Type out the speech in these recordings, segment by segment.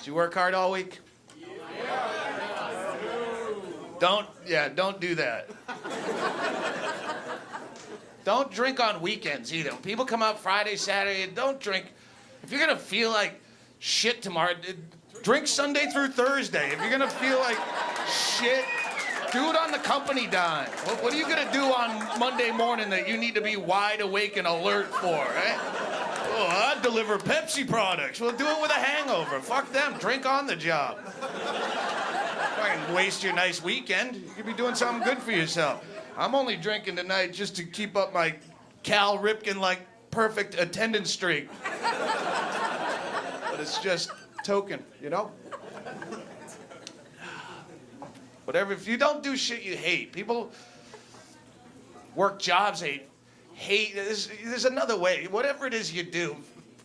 Did you work hard all week? Don't do that. Don't drink on weekends either. When people come out Friday, Saturday, don't drink. If you're gonna feel like shit tomorrow, drink Sunday through Thursday. If you're gonna feel like shit, do it on the company dime. What are you gonna do on Monday morning that you need to be wide awake and alert for, right? Oh, I deliver Pepsi products. Well, do it with a hangover. Fuck them. Drink on the job. Fucking waste your nice weekend. You could be doing something good for yourself. I'm only drinking tonight just to keep up my Cal Ripken-like perfect attendance streak. But it's just token, you know? Whatever, if you don't do shit you hate, people work jobs they hate. There's another way. Whatever it is you do,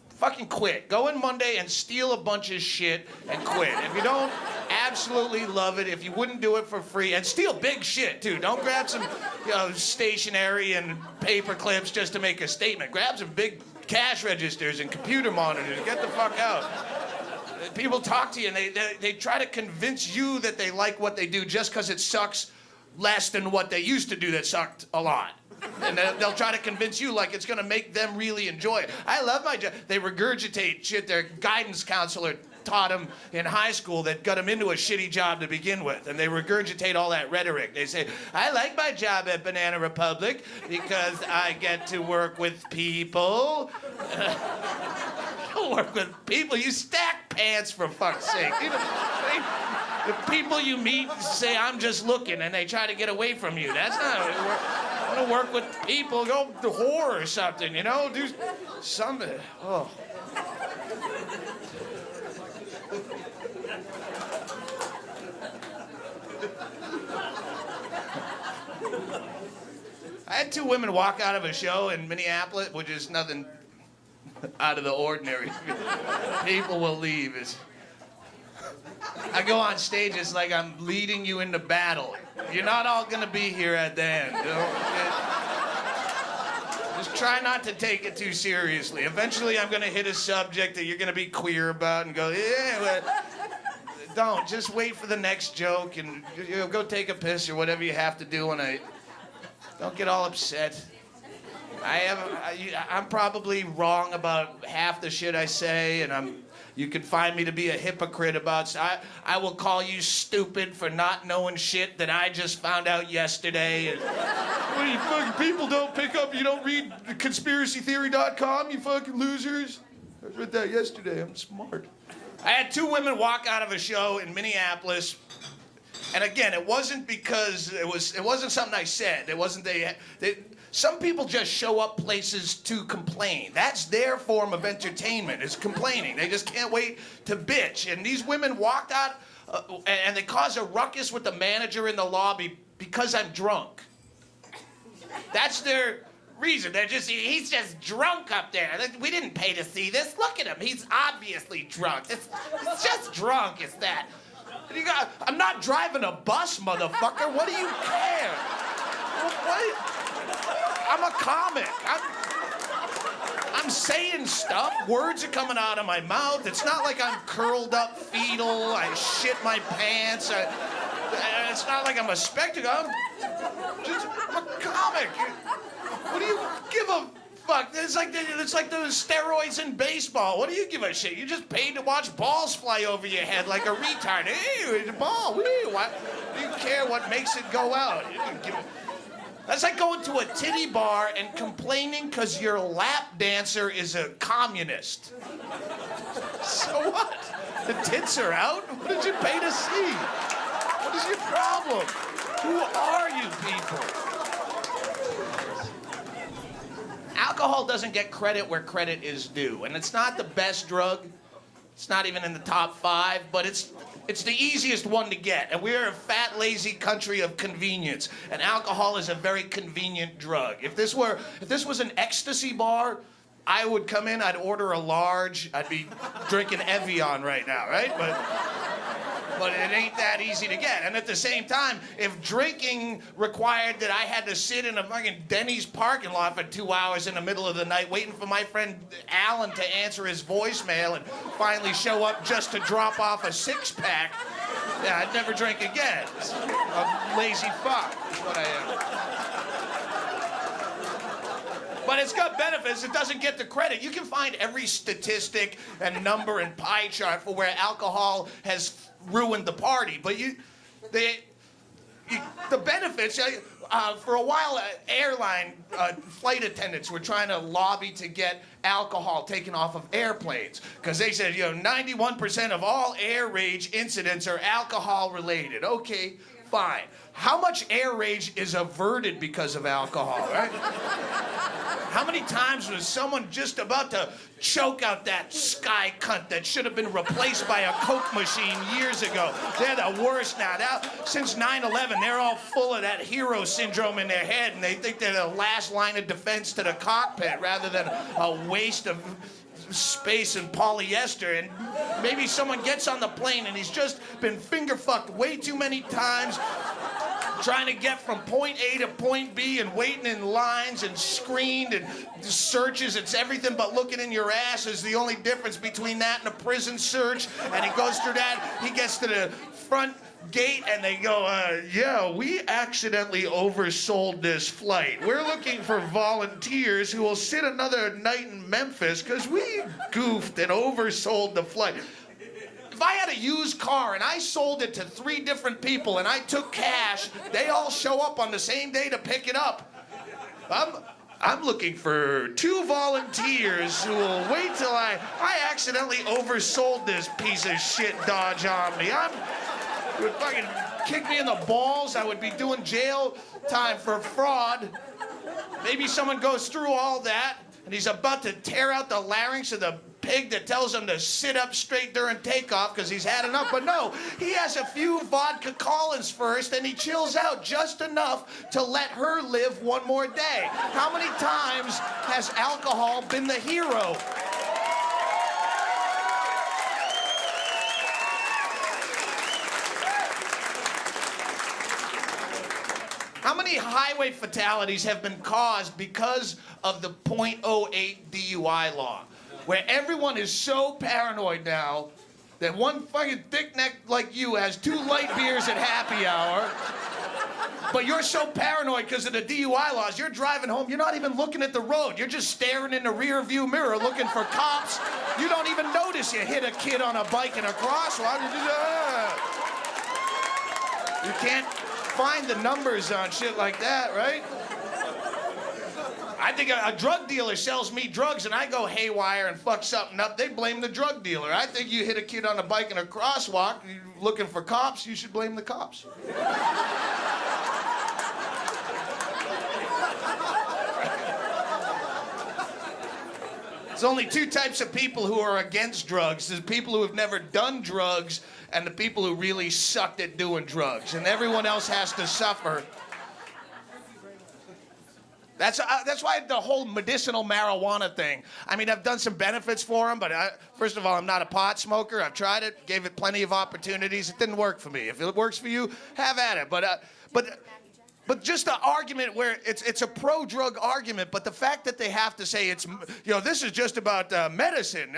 fucking quit. Go in Monday and steal a bunch of shit and quit. If you don't absolutely love it, if you wouldn't do it for free, and steal big shit too. Don't grab some, stationery and paper clips just to make a statement. Grab some big cash registers and computer monitors. Get the fuck out. People talk to you and they try to convince you that they like what they do just because it sucks less than what they used to do that sucked a lot. And they'll try to convince you like it's going to make them really enjoy it. I love my job. They regurgitate shit their guidance counselor taught them in high school that got them into a shitty job to begin with. And they regurgitate all that rhetoric. They say, I like my job at Banana Republic because I get to work with people. Work with people. You stack pants, for fuck's sake. The people you meet say, I'm just looking, and they try to get away from you. That's not how it works. I want to work with people. Go to whore or something, do something. Oh. I had two women walk out of a show in Minneapolis, which is nothing out of the ordinary. People will leave. I go on stage, it's like I'm leading you into battle. You're not all gonna be here at the end. Just try not to take it too seriously. Eventually I'm gonna hit a subject that you're gonna be queer about and go, yeah, well, don't. Just wait for the next joke and go take a piss or whatever you have to do and don't get all upset. I'm probably wrong about half the shit I say, and you can find me to be a hypocrite about. I will call you stupid for not knowing shit that I just found out yesterday. And, what are you fucking people don't pick up? You don't read conspiracytheory.com, you fucking losers. I read that yesterday. I'm smart. I had two women walk out of a show in Minneapolis. And again, it wasn't because it wasn't something I said. It wasn't some people just show up places to complain. That's their form of entertainment, is complaining. They just can't wait to bitch. And these women walked out and they caused a ruckus with the manager in the lobby because I'm drunk. That's their reason. He's just drunk up there. We didn't pay to see this. Look at him. He's obviously drunk. It's just drunk, it's that. I'm not driving a bus, motherfucker. What do you care? What? I'm a comic. I'm saying stuff. Words are coming out of my mouth. It's not like I'm curled up fetal. I shit my pants. It's not like I'm a spectacle. I'm a comic. What do you give a fuck? It's like those steroids in baseball. What do you give a shit? You just paid to watch balls fly over your head like a retard. Hey, the ball. Woo. What? Do you care what makes it go out? You didn't give a... That's like going to a titty bar and complaining because your lap dancer is a communist. So what? The tits are out? What did you pay to see? What is your problem? Who are you people? Alcohol doesn't get credit where credit is due. And it's not the best drug. It's not even in the top 5, but it's the easiest one to get. And we're a fat, lazy country of convenience. And alcohol is a very convenient drug. If this was an ecstasy bar, I would come in, I'd order a large, I'd be drinking Evian right now, right? But But it ain't that easy to get. And at the same time, if drinking required that I had to sit in a fucking Denny's parking lot for 2 hours in the middle of the night waiting for my friend Alan to answer his voicemail and finally show up just to drop off a six-pack, yeah, I'd never drink again. A lazy fuck is what I am. But it's got benefits. It doesn't get the credit. You can find every statistic and number and pie chart for where alcohol has ruined the party. But the benefits, for a while, airline flight attendants were trying to lobby to get alcohol taken off of airplanes. Because they said, 91% of all air rage incidents are alcohol related. Okay, fine. How much air rage is averted because of alcohol, right? How many times was someone just about to choke out that sky cunt that should have been replaced by a Coke machine years ago? They're the worst now. Since 9/11, they're all full of that hero syndrome in their head, and they think they're the last line of defense to the cockpit rather than a waste of space and polyester. And maybe someone gets on the plane and he's just been finger fucked way too many times, trying to get from point A to point B and waiting in lines and screened and searches. It's everything but looking in your ass is the only difference between that and a prison search. And he goes through that. He gets to the front gate and they go, yeah, we accidentally oversold this flight. We're looking for volunteers who will sit another night in Memphis because we goofed and oversold the flight. If I had a used car and I sold it to 3 different people and I took cash, they all show up on the same day to pick it up. I'm looking for 2 volunteers who will wait till I accidentally oversold this piece of shit Dodge Omni. You would fucking kick me in the balls. I would be doing jail time for fraud. Maybe someone goes through all that and he's about to tear out the larynx of the pig that tells him to sit up straight during takeoff because he's had enough. But no, he has a few vodka Collins first and he chills out just enough to let her live one more day. How many times has alcohol been the hero? How many highway fatalities have been caused because of the .08 DUI law? Where everyone is so paranoid now that one fucking thick neck like you has 2 light beers at happy hour, but you're so paranoid because of the DUI laws, you're driving home, you're not even looking at the road, you're just staring in the rear view mirror looking for cops. You don't even notice you hit a kid on a bike in a crosswalk. You can't find the numbers on shit like that, right? I think a drug dealer sells me drugs and I go haywire and fuck something up, they blame the drug dealer. I think you hit a kid on a bike in a crosswalk, you're looking for cops, you should blame the cops. There's only 2 types of people who are against drugs. There's people who have never done drugs and the people who really sucked at doing drugs. And everyone else has to suffer. That's why the whole medicinal marijuana thing. I mean, I've done some benefits for them, but first of all, I'm not a pot smoker. I've tried it, gave it plenty of opportunities. It didn't work for me. If it works for you, have at it. But just the argument where it's a pro-drug argument, but the fact that they have to say it's, this is just about medicine.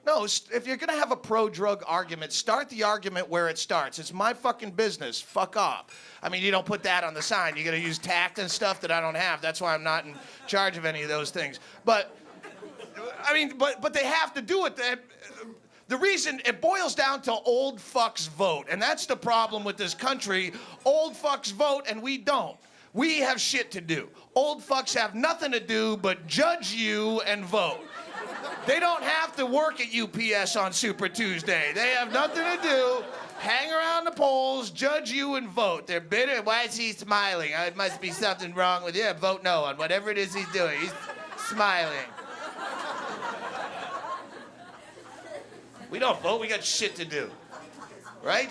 No, if you're going to have a pro-drug argument, start the argument where it starts. It's my fucking business. Fuck off. I mean, you don't put that on the sign. You're going to use tact and stuff that I don't have. That's why I'm not in charge of any of those things. But, I mean, but they have to do it. The reason, it boils down to old fucks vote. And that's the problem with this country. Old fucks vote and we don't. We have shit to do. Old fucks have nothing to do but judge you and vote. They don't have to work at UPS on Super Tuesday. They have nothing to do. Hang around the polls, judge you, and vote. They're bitter. Why is he smiling? It must be something wrong with him. Vote no on whatever it is he's doing. He's smiling. We don't vote. We got shit to do. Right?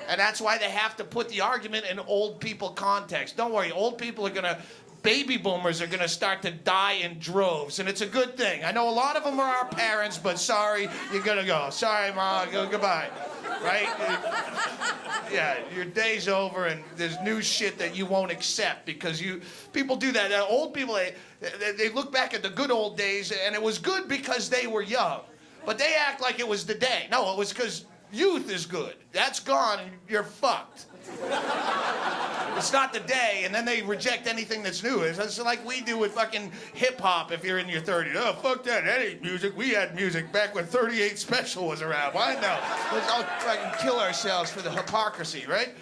And that's why they have to put the argument in old people context. Don't worry. Old people are going to baby boomers are gonna start to die in droves, and it's a good thing. I know a lot of them are our parents, but sorry, you're gonna go. Sorry, Ma, goodbye. Right? Yeah, your day's over, and there's new shit that you won't accept because people do that. Old people, they look back at the good old days, and it was good because they were young. But they act like it was the day. No, it was because youth is good. That's gone, and you're fucked. It's not the day, and then they reject anything that's new. It's like we do with fucking hip-hop if you're in your 30s. Oh, fuck that. That ain't music. We had music back when 38 Special was around. Why no? Let's all fucking kill ourselves for the hypocrisy, right?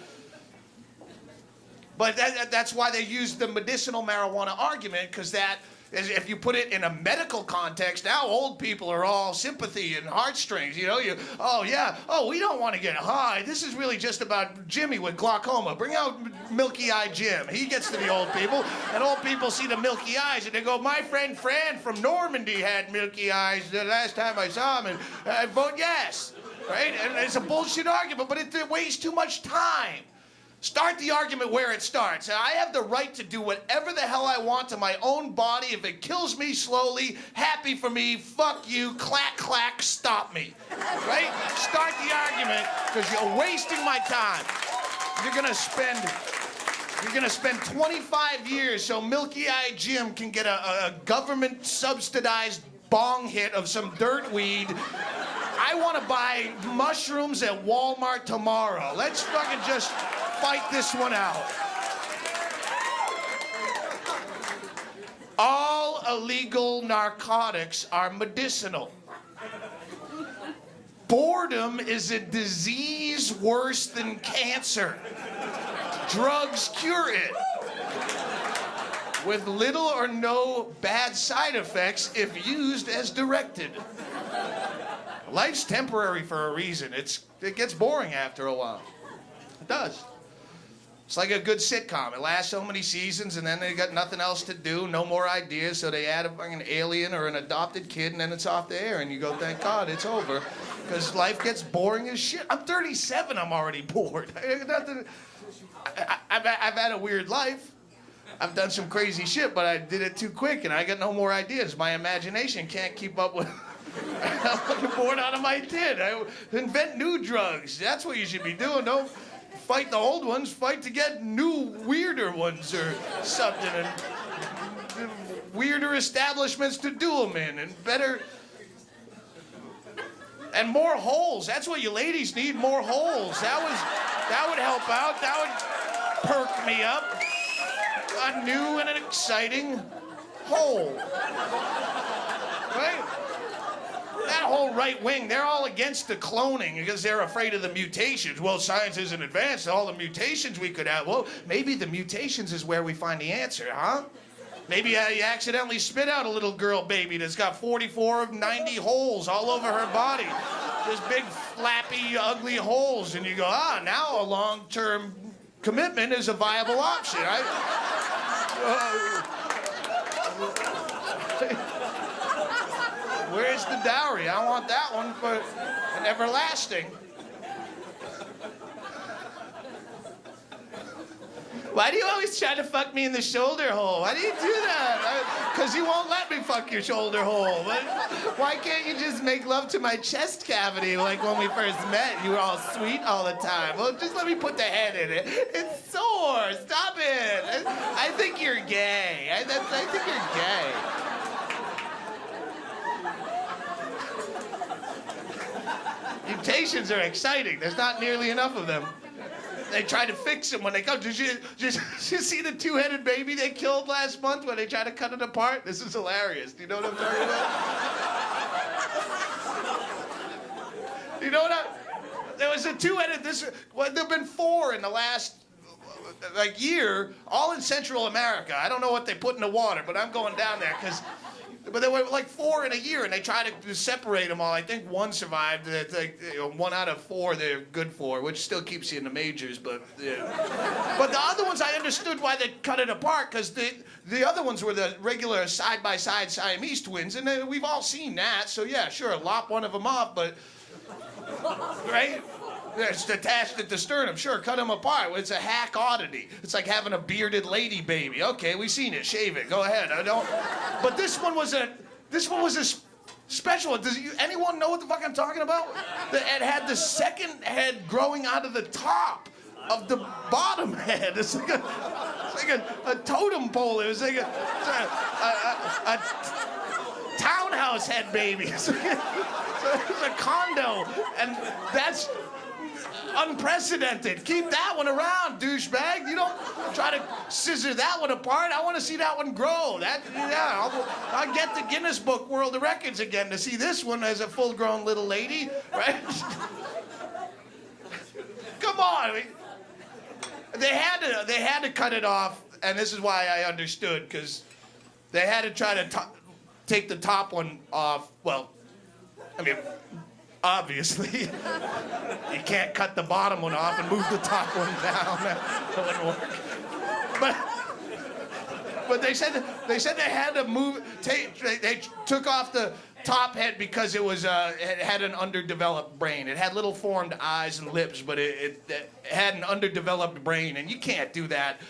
But that's why they use the medicinal marijuana argument, because that is, if you put it in a medical context, now old people are all sympathy and heartstrings. You know, oh yeah, oh, we don't want to get high. This is really just about Jimmy with glaucoma. Bring out Milky Eye Jim. He gets to the old people, and old people see the milky eyes, and they go, my friend Fran from Normandy had milky eyes the last time I saw him, and I vote yes. Right? And it's a bullshit argument, but it wastes too much time. Start the argument where it starts. I have the right to do whatever the hell I want to my own body. If it kills me slowly, happy for me, fuck you, clack, clack, stop me. Right? Start the argument, because you're wasting my time. You're gonna spend 25 years so Milky Eye Jim can get a government-subsidized bong hit of some dirt weed. I want to buy mushrooms at Walmart tomorrow. Let's fucking just fight this one out. All illegal narcotics are medicinal. Boredom is a disease worse than cancer. Drugs cure it, with little or no bad side effects if used as directed. Life's temporary for a reason. It gets boring after a while. It does. It's like a good sitcom. It lasts so many seasons, and then they got nothing else to do, no more ideas, so they add a fucking alien or an adopted kid, and then it's off the air, and you go, thank God, it's over. Because life gets boring as shit. I'm 37, I'm already bored. I've had a weird life. I've done some crazy shit, but I did it too quick, and I got no more ideas. My imagination can't keep up with... I'm bored out of my tin. I invent new drugs. That's what you should be doing. Don't fight the old ones. Fight to get new, weirder ones or something, and weirder establishments to do them in, and better, and more holes. That's what you ladies need, more holes. That would help out. That would perk me up. A new and an exciting hole. Right? That whole right wing, they're all against the cloning because they're afraid of the mutations. Well, science isn't advanced. All the mutations we could have. Well, maybe the mutations is where we find the answer, huh? Maybe you accidentally spit out a little girl baby that's got 44 of 90 holes all over her body. Just big, flappy, ugly holes. And you go, now a long-term commitment is a viable option. Where's the dowry? I want that one for an everlasting. Why do you always try to fuck me in the shoulder hole? Why do you do that? Because you won't let me fuck your shoulder hole. But why can't you just make love to my chest cavity like when we first met? You were all sweet all the time. Well, just let me put the head in it. It's sore. Stop it. I think you're gay. I think you're gay. Mutations are exciting. There's not nearly enough of them. They try to fix them when they come. Did you see the two-headed baby they killed last month when they tried to cut it apart? This is hilarious. Do you know what I'm talking about? You know what there was a two-headed, there have been 4 in the last, year, all in Central America. I don't know what they put in the water, but I'm going down there because... But there were 4 in a year, and they tried to separate them all. I think 1 survived. 1 out of 4 they're good for, which still keeps you in the majors. But but the other ones, I understood why they cut it apart, because the other ones were the regular side-by-side Siamese twins, and we've all seen that. So yeah, sure, lop one of them off, but right? It's attached at the sternum. Sure, cut them apart. It's a hack oddity. It's like having a bearded lady baby. Okay, we've seen it. Shave it. Go ahead. I don't. But this one was a special one. Does anyone know what the fuck I'm talking about? It had the second head growing out of the top of the bottom head. It's like a totem pole. It was like a townhouse head baby. It's a condo, and that's unprecedented. Keep that one around, douchebag. You don't try to scissor that one apart. I want to see that one grow. I'll get the Guinness Book World of Records again to see this one as a full-grown little lady, right? Come on. They had to cut it off, and this is why I understood, because they had to try to take the top one off. Well, I mean, obviously, you can't cut the bottom one off and move the top one down. That wouldn't work. But they said they had to move. They took off the top head because it had an underdeveloped brain. It had little formed eyes and lips, but it had an underdeveloped brain, and you can't do that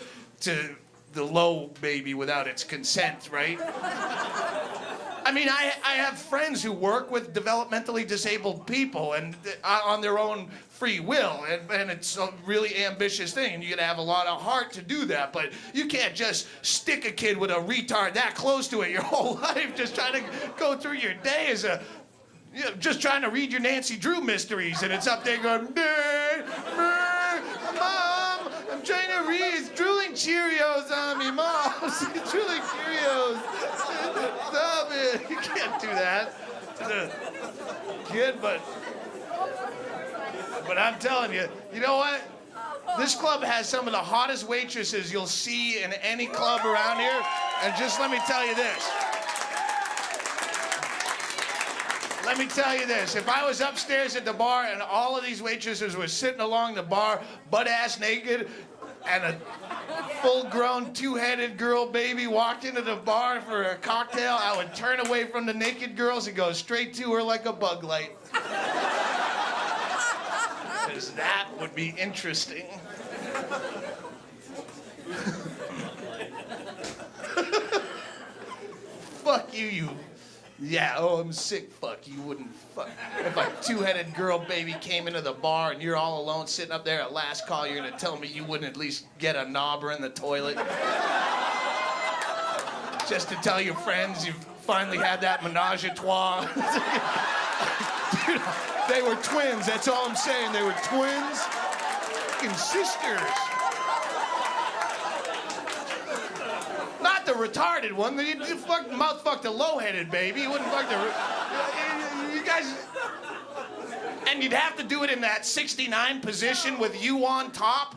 to the low baby without its consent, right? I mean, I have friends who work with developmentally disabled people and on their own free will, and it's a really ambitious thing, and you gotta have a lot of heart to do that, but you can't just stick a kid with a retard that close to it your whole life, just trying to go through your day as just trying to read your Nancy Drew mysteries, and it's up there going, Mom, I'm trying to read, it's drooling Cheerios on me, Mom, it's drooling Cheerios. Stop it. You can't do that to the kid, but I'm telling you, you know what? This club has some of the hottest waitresses you'll see in any club around here, and just let me tell you this. Let me tell you this. If I was upstairs at the bar and all of these waitresses were sitting along the bar, butt-ass naked, and a full-grown, two-headed girl baby walked into the bar for a cocktail, I would turn away from the naked girls and go straight to her like a bug light. Because that would be interesting. Fuck you. Yeah, oh, I'm sick. Fuck, you wouldn't fuck. If a two-headed girl baby came into the bar and you're all alone sitting up there at last call, you're gonna tell me you wouldn't at least get a knobber in the toilet? Just to tell your friends you've finally had that menage a trois. Dude, they were twins, that's all I'm saying. They were twins. Fucking sisters. Not the retarded one. You mouth fucked a low-headed baby. You wouldn't fuck you guys. And you'd have to do it in that 69 position with you on top,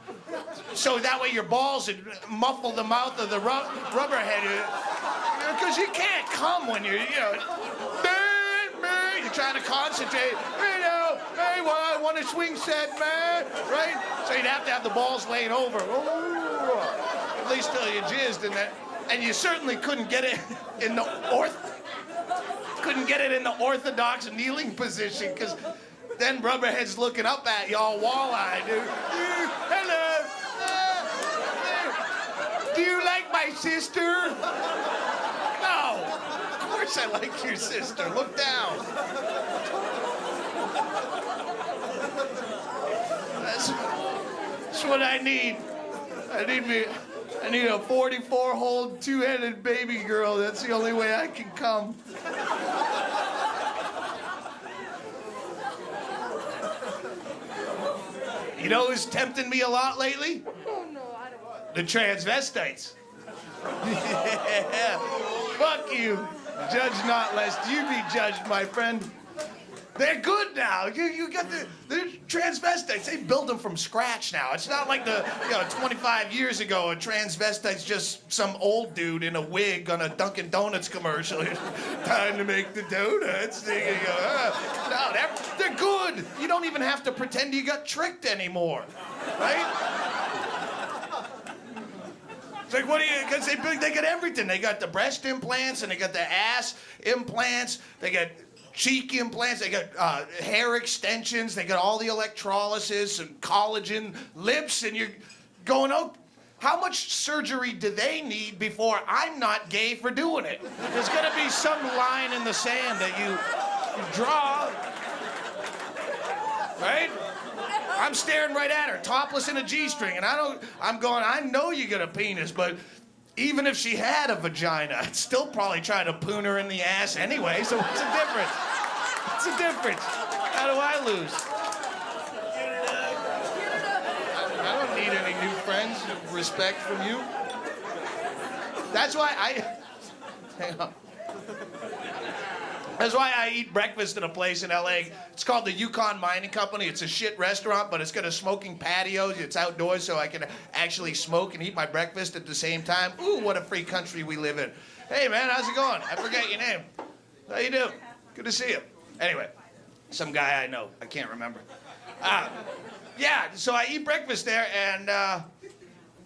so that way your balls would muffle the mouth of the rubberhead. Because you can't come when you're trying to concentrate. Hey, well, I want a swing set, man. Right? So you'd have to have the balls laid over. At least till you jizzed in that. And you certainly couldn't get it in the orthodox kneeling position, because then rubberhead's looking up at you all wall-eyed. Hello. Do you like my sister? No. Of course I like your sister. Look down. That's what I need. I need a 44-hole, two-headed baby girl. That's the only way I can come. You know who's tempting me a lot lately? Oh, no, I don't. The transvestites. Yeah. Fuck you. Judge not lest you be judged, my friend. They're good now. You got the transvestites. They build them from scratch now. It's not like 25 years ago, a transvestite's just some old dude in a wig on a Dunkin' Donuts commercial. Time to make the donuts. No, they're good. You don't even have to pretend you got tricked anymore, right? It's like, because they got everything. They got the breast implants, and they got the ass implants. They got cheek implants, they got hair extensions, they got all the electrolysis and collagen, lips, and you're going, oh, how much surgery do they need before I'm not gay for doing it? There's gonna be some line in the sand that you draw, right? I'm staring right at her, topless in a G-string, and I'm going, I know you got a penis, but even if she had a vagina, I'd still probably try to poon her in the ass anyway, so what's the difference? What's the difference? How do I lose? I don't need any new friends, respect from you. That's why hang on. That's why I eat breakfast at a place in LA. It's called the Yukon Mining Company. It's a shit restaurant, but it's got a smoking patio. It's outdoors, so I can actually smoke and eat my breakfast at the same time. Ooh, what a free country we live in. Hey, man, how's it going? I forgot your name. How you doing? Good to see you. Anyway, some guy I know. I can't remember. Yeah, so I eat breakfast there, and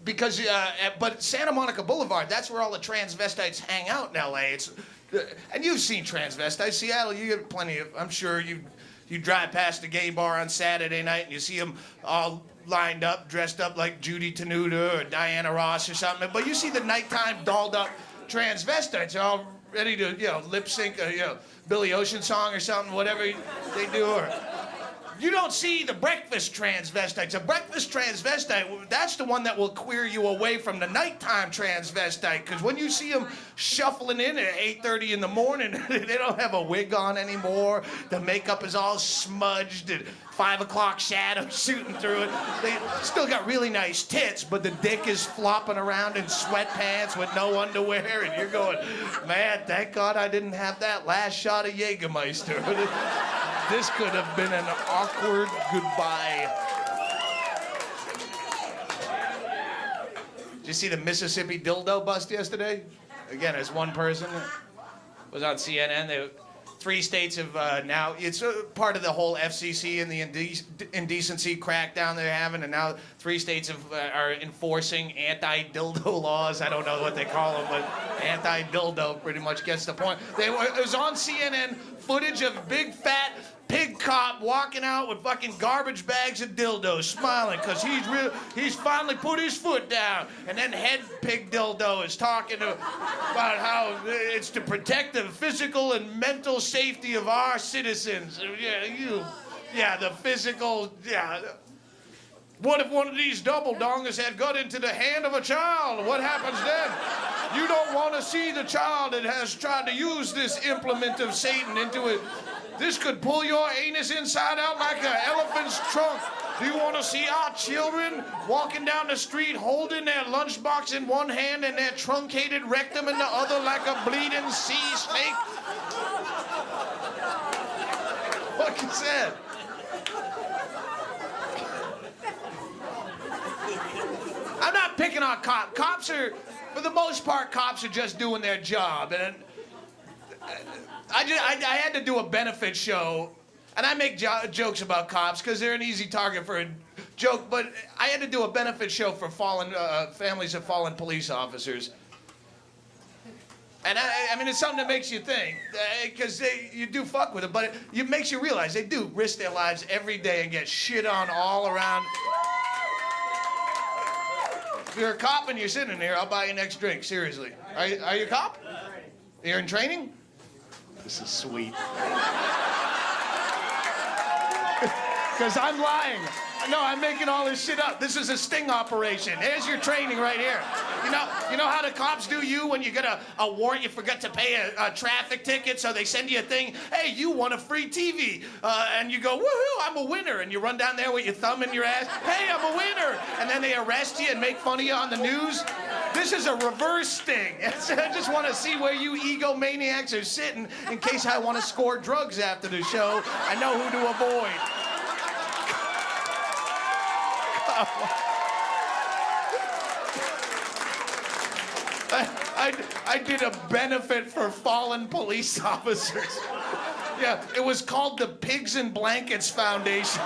but Santa Monica Boulevard, that's where all the transvestites hang out in LA. And you've seen transvestites. Seattle, you get plenty of, I'm sure you drive past a gay bar on Saturday night and you see them all lined up, dressed up like Judy Tenuta or Diana Ross or something. But you see the nighttime dolled up transvestites all ready to, lip sync a, Billy Ocean song or something, whatever they do. Or you don't see the breakfast transvestites. A breakfast transvestite, that's the one that will queer you away from the nighttime transvestite. Because when you see them shuffling in at 8:30 in the morning, they don't have a wig on anymore. The makeup is all smudged and 5 o'clock shadow shooting through it. They still got really nice tits, but the dick is flopping around in sweatpants with no underwear. And you're going, man, thank God I didn't have that last shot of Jägermeister. This could have been an awkward goodbye. Did you see the Mississippi dildo bust yesterday? Again, as one person was on CNN. 3 states have now, it's part of the whole FCC and the indecency crackdown they're having, and now 3 states are enforcing anti-dildo laws. I don't know what they call them, but anti-dildo pretty much gets the point. It was on CNN footage of big fat pig cop walking out with fucking garbage bags of dildos, smiling because he's finally put his foot down. And then head pig dildo is talking about how it's to protect the physical and mental safety of our citizens. The physical, What if one of these double dongers had got into the hand of a child? What happens then? You don't want to see the child that has tried to use this implement of Satan into it. This could pull your anus inside out like an elephant's trunk. Do you want to see our children walking down the street holding their lunchbox in one hand and their truncated rectum in the other like a bleeding sea snake? Fucking sad. I'm not picking on cops. Cops are, for the most part, cops are just doing their job. And I had to do a benefit show, and I make jokes about cops because they're an easy target for a joke, but I had to do a benefit show for families of fallen police officers. And I mean, it's something that makes you think, because you do fuck with it, but it makes you realize they do risk their lives every day and get shit on all around. If you're a cop and you're sitting here, I'll buy you next drink, seriously. Are you a cop? You're in training? This is sweet. Because I'm lying. No, I'm making all this shit up. This is a sting operation. There's your training right here. You know how the cops do you when you get a warrant, you forget to pay a traffic ticket, so they send you a thing, hey, you won a free TV. And you go, woohoo, I'm a winner. And you run down there with your thumb in your ass, hey, I'm a winner. And then they arrest you and make fun of you on the news. This is a reverse sting. I just want to see where you egomaniacs are sitting in case I want to score drugs after the show. I know who to avoid. I did a benefit for fallen police officers. Yeah, it was called the Pigs and Blankets Foundation.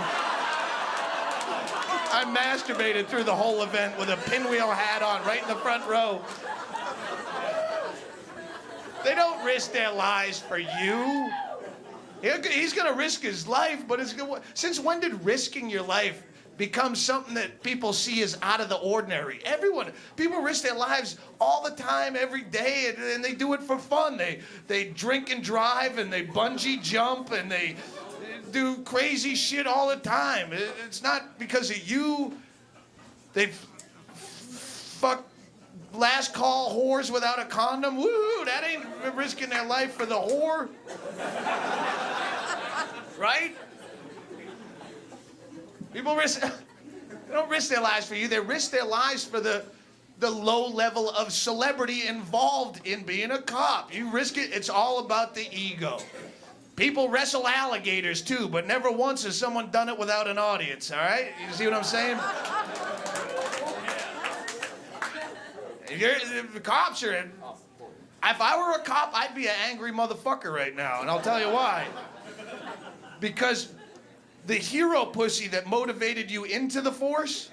I masturbated through the whole event with a pinwheel hat on, right in the front row. They don't risk their lives for you. He's gonna risk his life, but since when did risking your life become something that people see as out of the ordinary? People risk their lives all the time, every day, and they do it for fun. They drink and drive, and they bungee jump, and they do crazy shit all the time. It's not because of you. They fuck last call whores without a condom. Woo! That ain't risking their life for the whore. Right? People they don't risk their lives for you. They risk their lives for the low level of celebrity involved in being a cop. You risk it. It's all about the ego. People wrestle alligators too, but never once has someone done it without an audience. All right? You see what I'm saying? If the cops are in. If I were a cop, I'd be an angry motherfucker right now, and I'll tell you why. Because the hero pussy that motivated you into the force,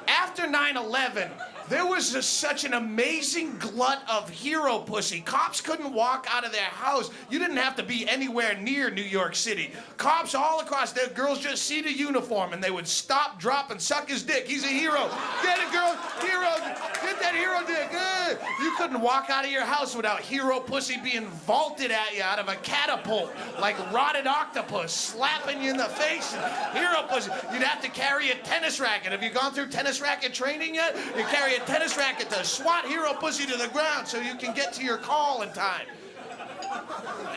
after 9/11, there was such an amazing glut of hero pussy. Cops couldn't walk out of their house. You didn't have to be anywhere near New York City. Cops all across, the girls just see the uniform and they would stop, drop, and suck his dick. He's a hero. Get it, girl. Hero. Get that hero dick. You couldn't walk out of your house without hero pussy being vaulted at you out of a catapult like rotted octopus, slapping you in the face. Hero pussy. You'd have to carry a tennis racket. Have you gone through tennis racket training yet? You carry a tennis racket to swat hero pussy to the ground so you can get to your call in time.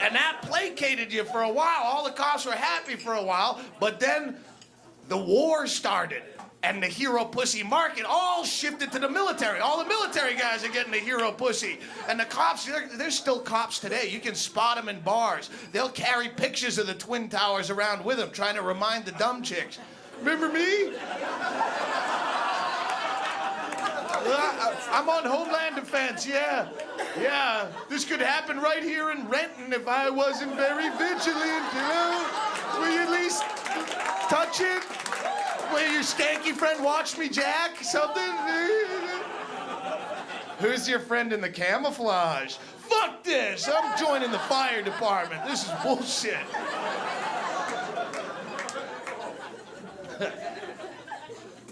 And that placated you for a while. All the cops were happy for a while, but then the war started and the hero pussy market all shifted to the military. All the military guys are getting the hero pussy. And the cops, there's still cops today. You can spot them in bars. They'll carry pictures of the Twin Towers around with them, trying to remind the dumb chicks. Remember me? I'm on Homeland Defense, yeah. Yeah, this could happen right here in Renton if I wasn't very vigilant, you know? Will you at least touch it? Will your stanky friend watch me, Jack? Something? Who's your friend in the camouflage? Fuck this! I'm joining the fire department. This is bullshit.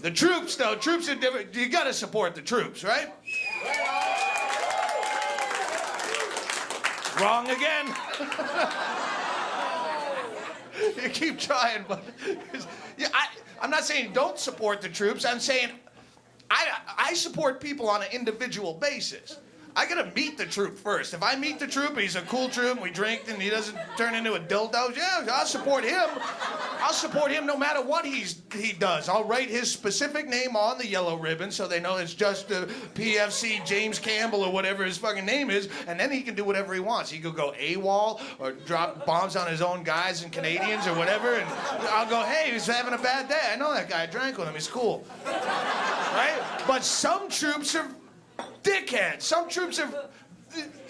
The troops, though, troops are different. You gotta support the troops, right? Wrong again. You keep trying, but yeah, I'm not saying don't support the troops. I'm saying I support people on an individual basis. I gotta meet the troop first. If I meet the troop, he's a cool troop, we drink, and he doesn't turn into a dildo, yeah, I'll support him. I'll support him no matter what he does. I'll write his specific name on the yellow ribbon so they know it's just PFC James Campbell or whatever his fucking name is, and then he can do whatever he wants. He could go AWOL or drop bombs on his own guys and Canadians or whatever, and I'll go, hey, he's having a bad day. I know that guy. I drank with him. He's cool. Right? But some troops are dickheads. Some troops are,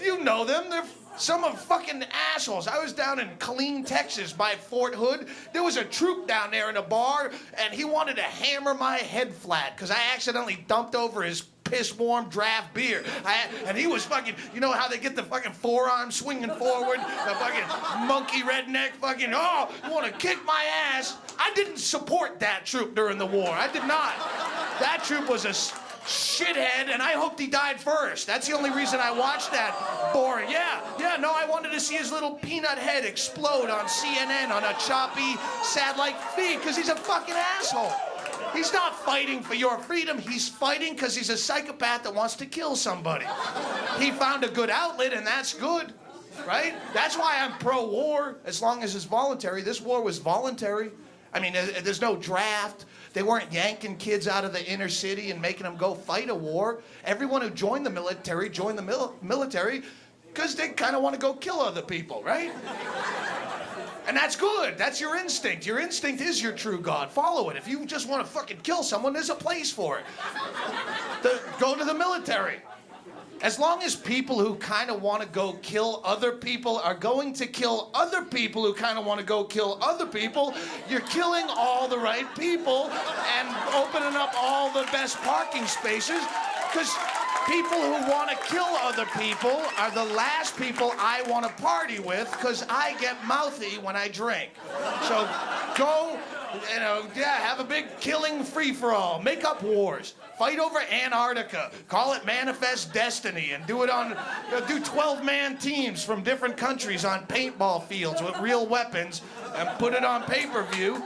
you know them, they're some of fucking assholes. I was down in Killeen, Texas by Fort Hood. There was a troop down there in a bar, and he wanted to hammer my head flat because I accidentally dumped over his piss-warm draft beer. And he was fucking, you know how they get the fucking forearm swinging forward? The fucking monkey redneck fucking, oh, you want to kick my ass? I didn't support that troop during the war. I did not. That troop was a shithead, and I hoped he died first. That's the only reason I watched that. Boring. Yeah, no, I wanted to see his little peanut head explode on CNN on a choppy satellite feed, because he's a fucking asshole. He's not fighting for your freedom. He's fighting because he's a psychopath that wants to kill somebody. He found a good outlet, and that's good, right? That's why I'm pro-war, as long as it's voluntary. This war was voluntary. I mean, there's no draft. They weren't yanking kids out of the inner city and making them go fight a war. Everyone who joined the military military because they kind of want to go kill other people, right? And that's good. That's your instinct. Your instinct is your true God. Follow it. If you just want to fucking kill someone, there's a place for it. Go to the military. As long as people who kind of want to go kill other people are going to kill other people who kind of want to go kill other people, you're killing all the right people and opening up all the best parking spaces, because People who want to kill other people are the last people I want to party with because I get mouthy when I drink. So go, have a big killing free-for-all. Make up wars. Fight over Antarctica. Call it Manifest Destiny and do it on, do 12-man teams from different countries on paintball fields with real weapons and put it on pay-per-view.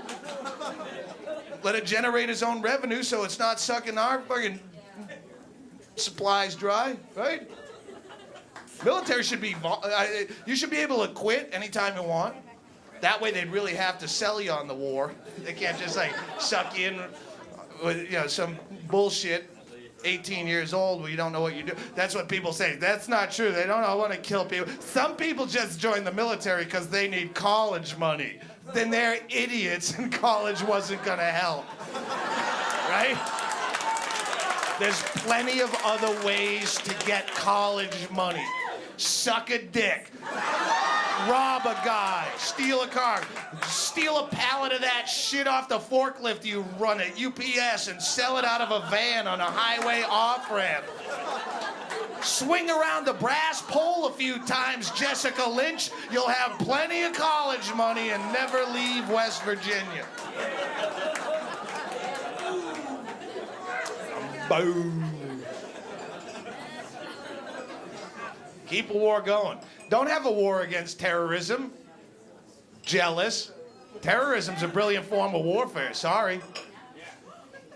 Let it generate its own revenue so it's not sucking our fucking supplies dry, right? Military should be, you should be able to quit anytime you want. That way they'd really have to sell you on the war. They can't just like suck you in with, some bullshit. 18 years old where you don't know what you do. That's what people say. That's not true. They don't want to kill people. Some people just join the military because they need college money. Then they're idiots and college wasn't going to help. Right? There's plenty of other ways to get college money. Suck a dick. Rob a guy. Steal a car. Steal a pallet of that shit off the forklift you run at UPS and sell it out of a van on a highway off-ramp. Swing around the brass pole a few times, Jessica Lynch. You'll have plenty of college money and never leave West Virginia. Boom. Keep a war going. Don't have a war against terrorism. Jealous. Terrorism's a brilliant form of warfare. Sorry.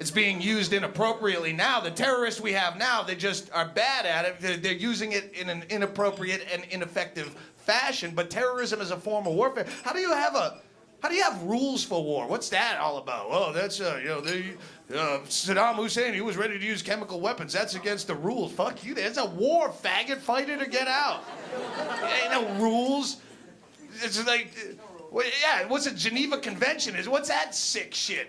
It's being used inappropriately now. The terrorists we have now, they just are bad at it. They're using it in an inappropriate and ineffective fashion. But terrorism is a form of warfare. How do you have rules for war? What's that all about? Oh, that's Saddam Hussein, he was ready to use chemical weapons. That's against the rules. Fuck you. It's a war, faggot. Fight it or get out. Ain't no rules. It's like, what's a Geneva Convention? What's that sick shit?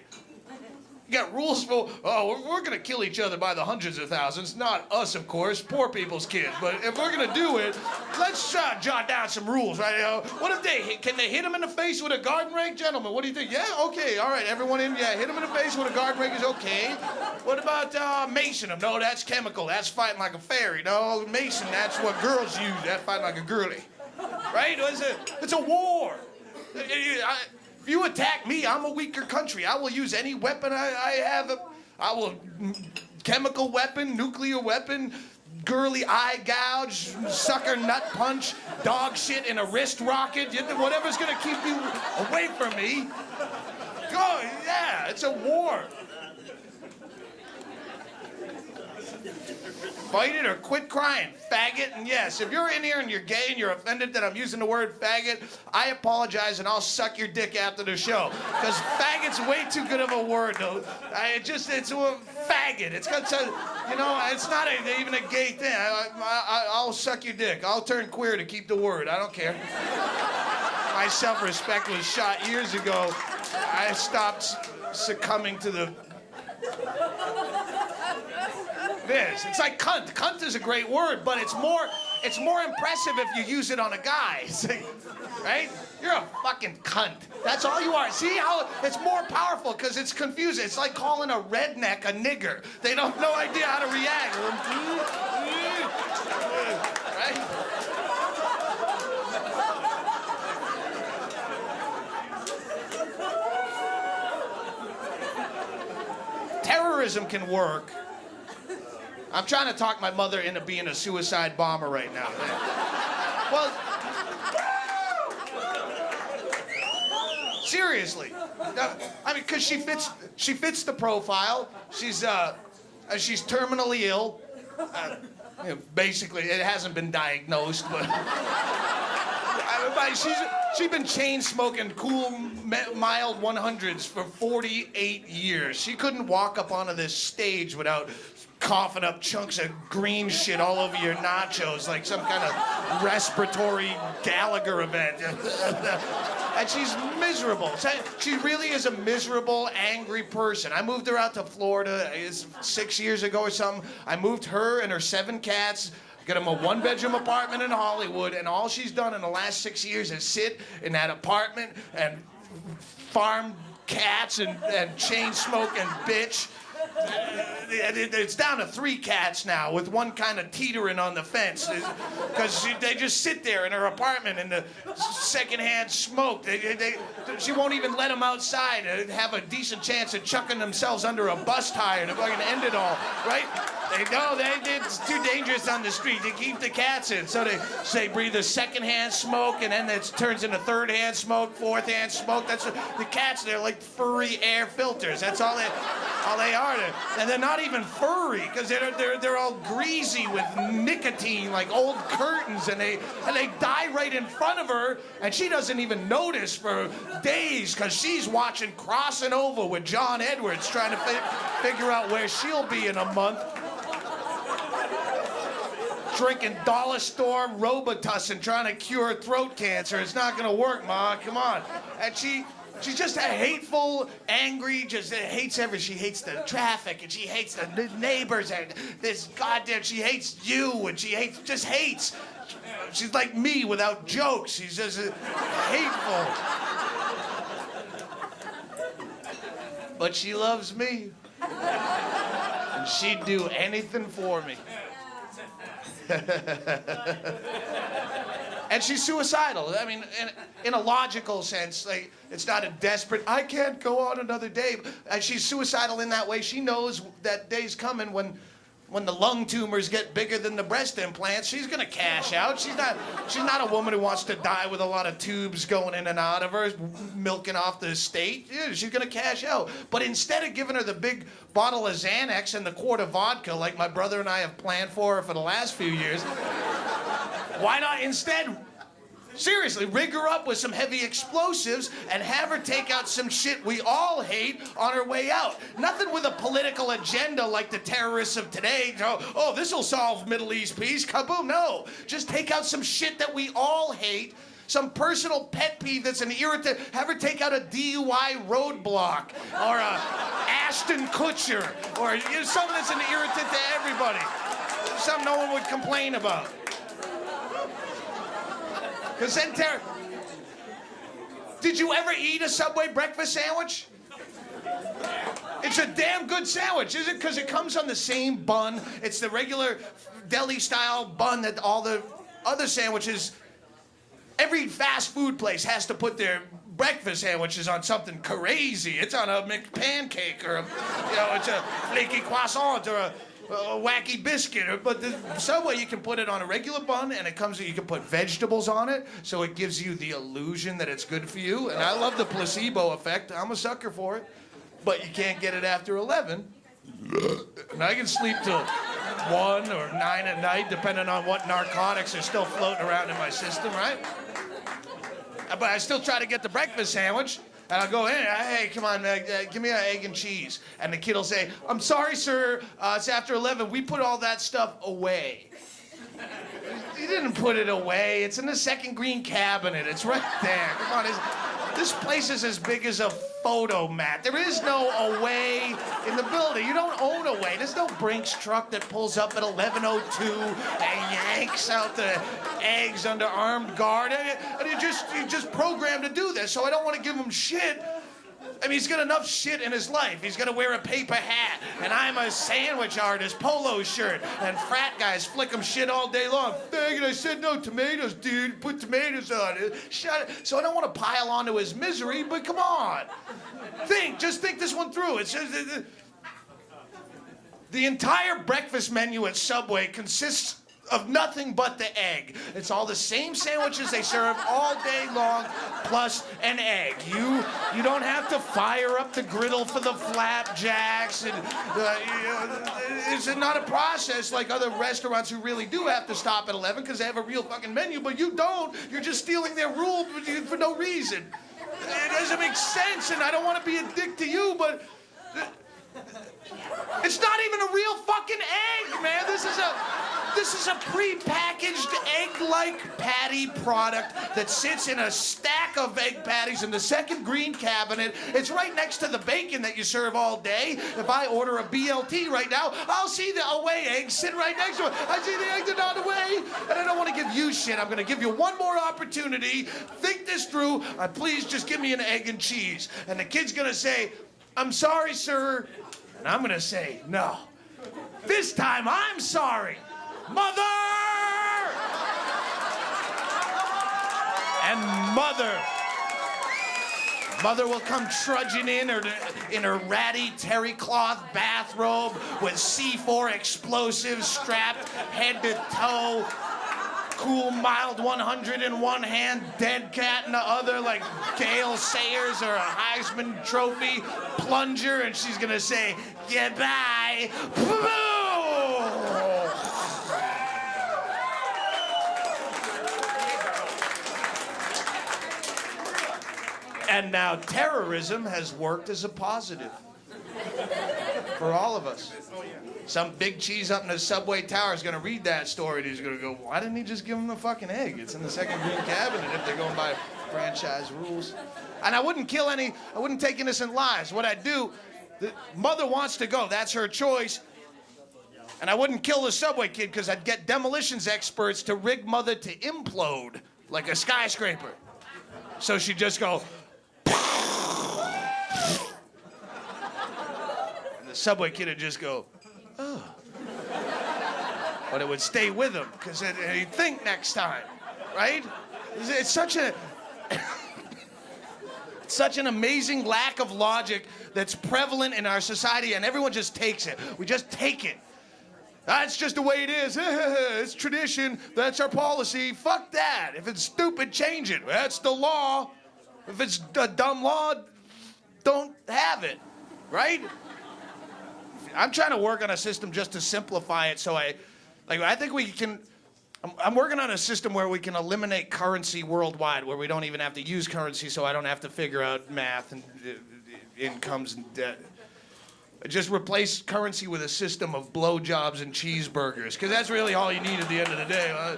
You got rules for, we're going to kill each other by the hundreds of thousands. Not us, of course, poor people's kids. But if we're going to do it, let's jot down some rules, right? What if can they hit him in the face with a garden rake? Gentlemen, what do you think? Yeah, okay, all right, everyone in, hit him in the face with a garden rake is okay. What about macing him? No, that's chemical. That's fighting like a fairy. No, macing, that's what girls use. That's fighting like a girly. Right? It's a war. If you attack me, I'm a weaker country. I will use any weapon I have. I will chemical weapon, nuclear weapon, girly eye gouge, sucker nut punch, dog shit in a wrist rocket, whatever's gonna keep you away from me. Go, yeah, it's a war. Fight it or quit crying, faggot. And yes, if you're in here and you're gay and you're offended that I'm using the word faggot, I apologize and I'll suck your dick after the show. Because faggot's way too good of a word, though. It's a faggot. It's got to, it's not even a gay thing. I'll suck your dick. I'll turn queer to keep the word. I don't care. My self-respect was shot years ago. I stopped succumbing to the... It's like cunt. Cunt is a great word, but it's more impressive if you use it on a guy. Right? You're a fucking cunt. That's all you are. See how it's more powerful because it's confusing. It's like calling a redneck a nigger. They don't have no idea how to react. Right? Terrorism can work. I'm trying to talk my mother into being a suicide bomber right now. Well, seriously. I mean, because she fits the profile. She's terminally ill. Basically, it hasn't been diagnosed, but she's been chain smoking cool, mild 100s for 48 years. She couldn't walk up onto this stage without coughing up chunks of green shit all over your nachos like some kind of respiratory Gallagher event. And she's miserable. She really is a miserable, angry person. I moved her out to Florida 6 years ago or something. I moved her and her 7 cats, got them a 1-bedroom apartment in Hollywood, and all she's done in the last 6 years is sit in that apartment and farm cats and chain smoke and bitch. It's down to 3 cats now, with one kind of teetering on the fence, because they just sit there in her apartment in the secondhand smoke. She won't even let them outside and have a decent chance of chucking themselves under a bus tire to fucking end it all, right? It's too dangerous on the street. They keep the cats in, so they breathe the secondhand smoke, and then it turns into third-hand smoke, fourth-hand smoke. That's the cats. They're like furry air filters. That's all they are. And they're not even furry, because they're all greasy with nicotine, like old curtains, and they die right in front of her, and she doesn't even notice for days, because she's watching Crossing Over with John Edwards, trying to figure out where she'll be in a month. Drinking dollar store Robitussin, trying to cure throat cancer. It's not gonna work, Ma. Come on. And she's just a hateful, angry, just hates everything. She hates the traffic, and she hates the neighbors, and this goddamn, she hates you, and she just hates. She's like me without jokes. She's just hateful. But she loves me. And she'd do anything for me. And she's suicidal. I mean, in a logical sense, like, it's not a desperate, I can't go on another day. She's suicidal in that way. She knows that day's coming when the lung tumors get bigger than the breast implants. She's gonna cash out. She's not a woman who wants to die with a lot of tubes going in and out of her, milking off the estate. Yeah, she's gonna cash out. But instead of giving her the big bottle of Xanax and the quart of vodka like my brother and I have planned for her for the last few years, why not instead, seriously, rig her up with some heavy explosives and have her take out some shit we all hate on her way out. Nothing with a political agenda like the terrorists of today. Oh, this'll solve Middle East peace. Kaboom. No. Just take out some shit that we all hate. Some personal pet peeve that's an irritant. Have her take out a DUI roadblock, or a Ashton Kutcher, or something that's an irritant to everybody. Something no one would complain about. Because then, did you ever eat a Subway breakfast sandwich? It's a damn good sandwich, is it? Because it comes on the same bun. It's the regular deli-style bun that all the other sandwiches. Every fast food place has to put their breakfast sandwiches on something crazy. It's on a McPancake, or it's a flaky croissant, or a wacky biscuit. But the Subway, you can put it on a regular bun, and you can put vegetables on it, so it gives you the illusion that it's good for you. And I love the placebo effect. I'm a sucker for it. But you can't get it after 11. And I can sleep till 1 or 9 at night, depending on what narcotics are still floating around in my system, right? But I still try to get the breakfast sandwich. And I'll go in, hey, come on, man, give me an egg and cheese. And the kid will say, I'm sorry, sir, it's after 11. We put all that stuff away. You didn't put it away. It's in the second green cabinet. It's right there. Come on, this place is as big as a photo mat. There is no away in the building. You don't own away. There's no Brinks truck that pulls up at 11:02 and yanks out the eggs under armed guard. And you're just programmed to do this. So I don't want to give him shit. I mean, he's got enough shit in his life. He's gonna wear a paper hat, and I'm a sandwich artist, polo shirt, and frat guys flick him shit all day long. Faggot, I said no tomatoes, dude. Put tomatoes on it. Shut it. So I don't want to pile onto his misery, but come on. Just think this one through. It's just, the entire breakfast menu at Subway consists of nothing but the egg. It's all the same sandwiches they serve all day long, plus an egg. You don't have to fire up the griddle for the flapjacks, and it's not a process like other restaurants who really do have to stop at 11 because they have a real fucking menu, but you don't. You're just stealing their rule for no reason. It doesn't make sense, and I don't want to be a dick to you, but it's not even a real fucking egg, man. This is a pre-packaged egg-like patty product that sits in a stack of egg patties in the second green cabinet. It's right next to the bacon that you serve all day. If I order a BLT right now, I'll see the away egg sit right next to it. I see the egg not away, and I don't want to give you shit. I'm going to give you one more opportunity. Think this through. Please just give me an egg and cheese. And the kid's going to say, I'm sorry, sir. And I'm gonna say, no. This time I'm sorry. Mother! And Mother will come trudging in her ratty terry cloth bathrobe with C4 explosives strapped head to toe. Cool, mild 100 in one hand, dead cat in the other, like Gale Sayers or a Heisman Trophy plunger, and she's gonna say, goodbye. And now terrorism has worked as a positive for all of us. Some big cheese up in the subway tower is going to read that story and he's going to go, why didn't he just give him the fucking egg? It's in the second green cabinet if they're going by franchise rules. And I wouldn't take innocent lives. What I'd do, the mother wants to go, that's her choice. And I wouldn't kill the subway kid because I'd get demolitions experts to rig mother to implode like a skyscraper. So she'd just go, and the subway kid would just go, oh. But it would stay with him, because he'd think next time, right? It's such an amazing lack of logic that's prevalent in our society, and everyone just takes it. We just take it. That's just the way it is. It's tradition. That's our policy. Fuck that. If it's stupid, change it. That's the law. If it's a dumb law, don't have it, right? I'm trying to work on a system just to simplify it so I think we can, I'm working on a system where we can eliminate currency worldwide, where we don't even have to use currency so I don't have to figure out math and incomes and debt. Just replace currency with a system of blowjobs and cheeseburgers, because that's really all you need at the end of the day.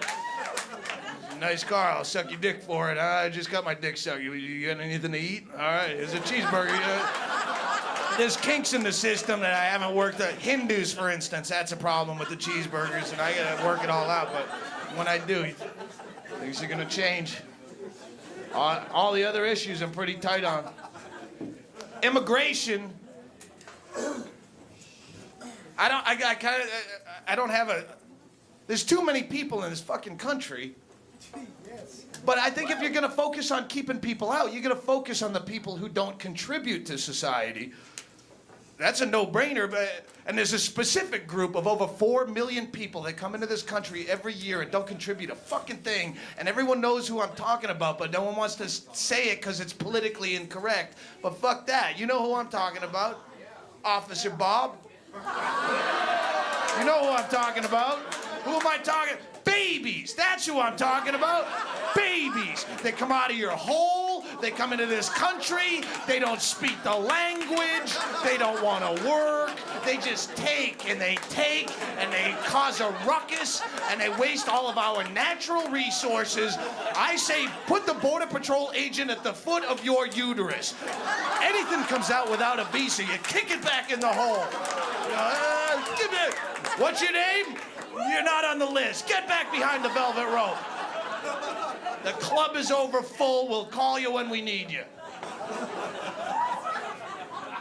Nice car, I'll suck your dick for it. I just got my dick sucked. You got anything to eat? All right, here's a cheeseburger. There's kinks in the system that I haven't worked out. Hindus, for instance, that's a problem with the cheeseburgers, and I gotta work it all out. But when I do, things are gonna change. All the other issues I'm pretty tight on. Immigration. I don't have a. There's too many people in this fucking country. But I think if you're going to focus on keeping people out, you're going to focus on the people who don't contribute to society. That's a no-brainer. And there's a specific group of over 4 million people that come into this country every year and don't contribute a fucking thing. And everyone knows who I'm talking about, but no one wants to say it because it's politically incorrect. But fuck that. You know who I'm talking about? Officer Bob. You know who I'm talking about. Who am I talking? Babies. That's who I'm talking about. Babies. They come out of your hole. They come into this country. They don't speak the language. They don't want to work. They just take and they cause a ruckus and they waste all of our natural resources. I say put the Border Patrol agent at the foot of your uterus. Anything comes out without a visa, you kick it back in the hole. What's your name? You're not on the list. Get back behind the velvet rope. The club is over full. We'll call you when we need you.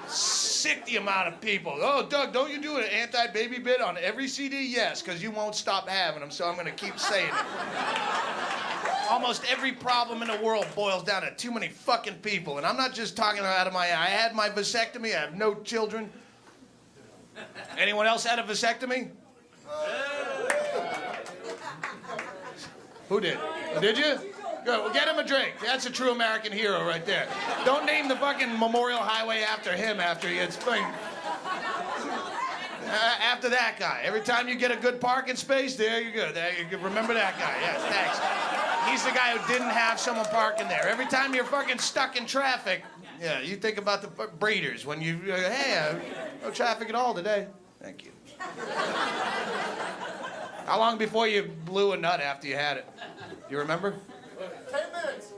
Sick the amount of people. Oh, Doug, don't you do an anti-baby bit on every CD? Yes, because you won't stop having them, so I'm going to keep saying it. Almost every problem in the world boils down to too many fucking people, and I'm not just talking out of my eye. I had my vasectomy. I have no children. Anyone else had a vasectomy? Who did? Did you? Good. Well, get him a drink. That's a true American hero right there. Don't name the fucking Memorial Highway after him after he gets thing. After that guy. Every time you get a good parking space, there you go. There you go. Remember that guy. Yes, thanks. He's the guy who didn't have someone parking there. Every time you're fucking stuck in traffic, yeah, you think about the breeders when you, hey, no traffic at all today. Thank you. How long before you blew a nut after you had it? You remember? 10 minutes.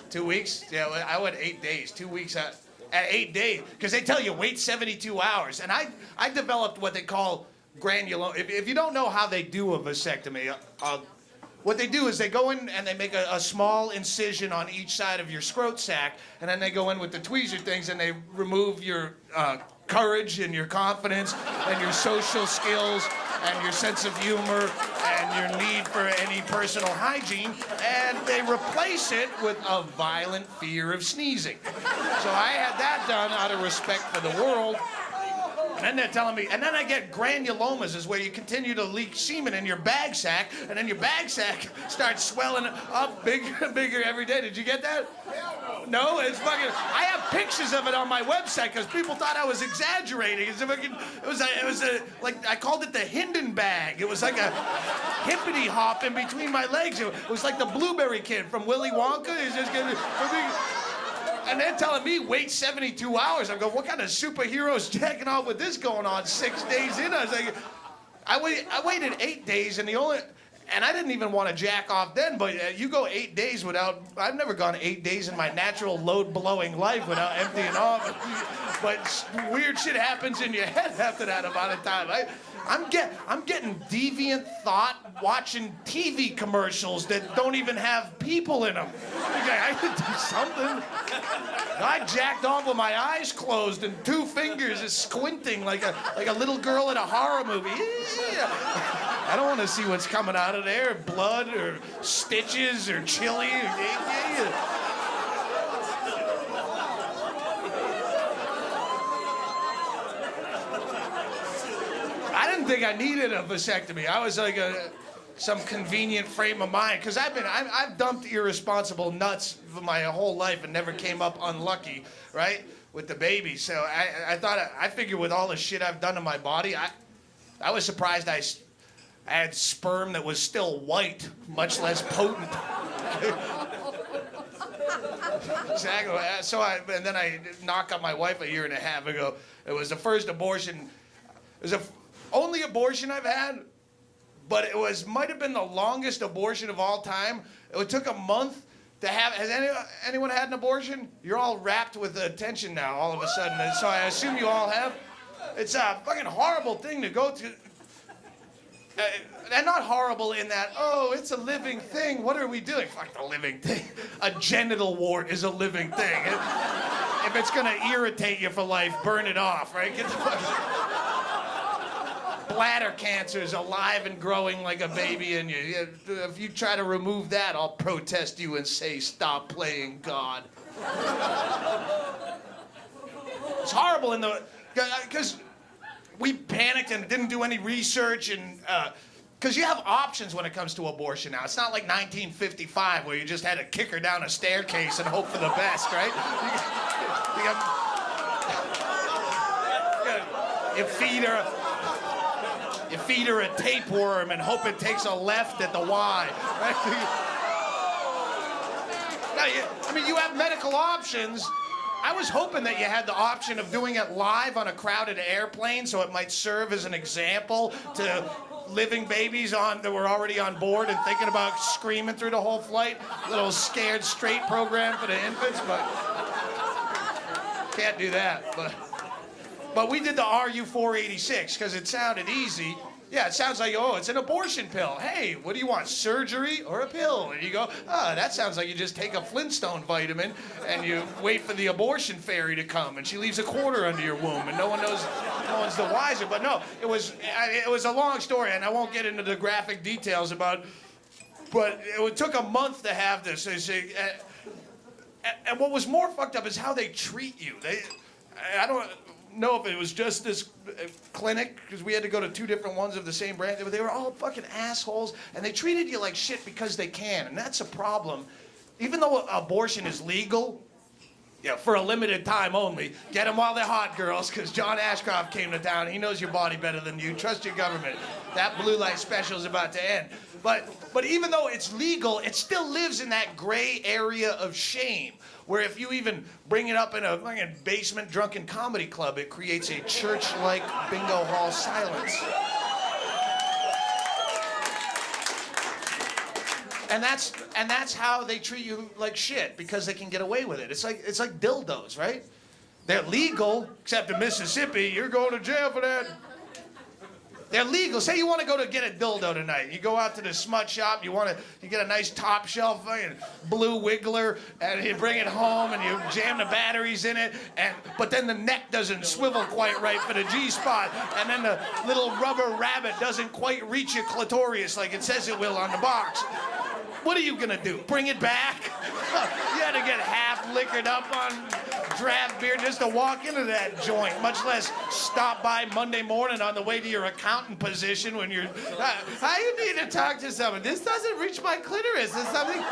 2 weeks? Yeah, I went 8 days. 2 weeks at 8 days. Because they tell you wait 72 hours. And I developed what they call granuloma. If you don't know how they do a vasectomy, what they do is they go in and they make a small incision on each side of your scrot sac, and then they go in with the tweezer things and they remove your courage and your confidence and your social skills and your sense of humor and your need for any personal hygiene, and they replace it with a violent fear of sneezing. So I had that done out of respect for the world. And then they're telling me, and then I get granulomas, is where you continue to leak semen in your bag sack, and then your bag sack starts swelling up bigger and bigger every day. Did you get that? No, it's fucking. I have pictures of it on my website because people thought I was exaggerating. It was like I called it the Hinden bag. It was like a hippity hop in between my legs. It was like the Blueberry Kid from Willy Wonka. He's just getting. And they're telling me wait 72 hours. I'm going, what kind of superhero's jacking off with this going on 6 days in? I was like, I waited 8 days, and I didn't even want to jack off then, but you go 8 days without, I've never gone 8 days in my natural load-blowing life without emptying off. But weird shit happens in your head after that amount of time. I'm getting deviant thought watching TV commercials that don't even have people in them. I could do something. I jacked off with my eyes closed and 2 fingers is squinting like a little girl in a horror movie. I don't want to see what's coming out of there, blood or stitches or chili. I didn't think I needed a vasectomy. I was like some convenient frame of mind, because I've dumped irresponsible nuts for my whole life and never came up unlucky, right, with the baby. So I figured with all the shit I've done to my body, I was surprised I had sperm that was still white, much less potent. Exactly. So and then I knocked on my wife a year and a half ago. It was the first abortion. It was the only abortion I've had, but it might have been the longest abortion of all time. It took a month to have. Has anyone had an abortion? You're all wrapped with attention now all of a sudden, so I assume you all have. It's a fucking horrible thing to go through. And not horrible in that, oh, it's a living thing. What are we doing? Fuck the living thing. A genital wart is a living thing. If it's gonna irritate you for life, burn it off, right? Get the fuck. Bladder cancer is alive and growing like a baby in you. If you try to remove that, I'll protest you and say, stop playing God. It's horrible because we panicked and didn't do any research, and because you have options when it comes to abortion now. It's not like 1955 where you just had to kick her down a staircase and hope for the best, right? You feed her a tapeworm and hope it takes a left at the Y. Right? I mean, you have medical options. I was hoping that you had the option of doing it live on a crowded airplane, so it might serve as an example to living babies that were already on board and thinking about screaming through the whole flight. A little Scared Straight program for the infants, but can't do that. But we did the RU-486 because it sounded easy. Yeah, it sounds like, oh, it's an abortion pill. Hey, what do you want, surgery or a pill? And you go, that sounds like you just take a Flintstone vitamin and you wait for the abortion fairy to come and she leaves a quarter under your womb and no one's the wiser. But no, it was a long story and I won't get into the graphic details about, but it took a month to have this. And what was more fucked up is how they treat you. I don't know if it was just this clinic, because we had to go to 2 different ones of the same brand. They were all fucking assholes, and they treated you like shit because they can, and that's a problem. Even though abortion is legal, for a limited time only, get them while they're hot, girls, because John Ashcroft came to town. He knows your body better than you. Trust your government. That blue light special is about to end. But even though it's legal, it still lives in that gray area of shame, where if you even bring it up in a fucking basement drunken comedy club, it creates a church-like bingo hall silence. And that's how they treat you like shit, because they can get away with it. It's like dildos, right? They're legal, except in Mississippi, you're going to jail for that. They're legal. Say you want to go to get a dildo tonight. You go out to the smut shop. You get a nice top shelf blue wiggler, and you bring it home and you jam the batteries in it. But then the neck doesn't swivel quite right for the G-spot, and then the little rubber rabbit doesn't quite reach your clitoris like it says it will on the box. What are you gonna do? Bring it back? You had to get half liquored up on draft beer just to walk into that joint, much less stop by Monday morning on the way to your accountant position when you're, how you need to talk to someone? This doesn't reach my clitoris. Is something, can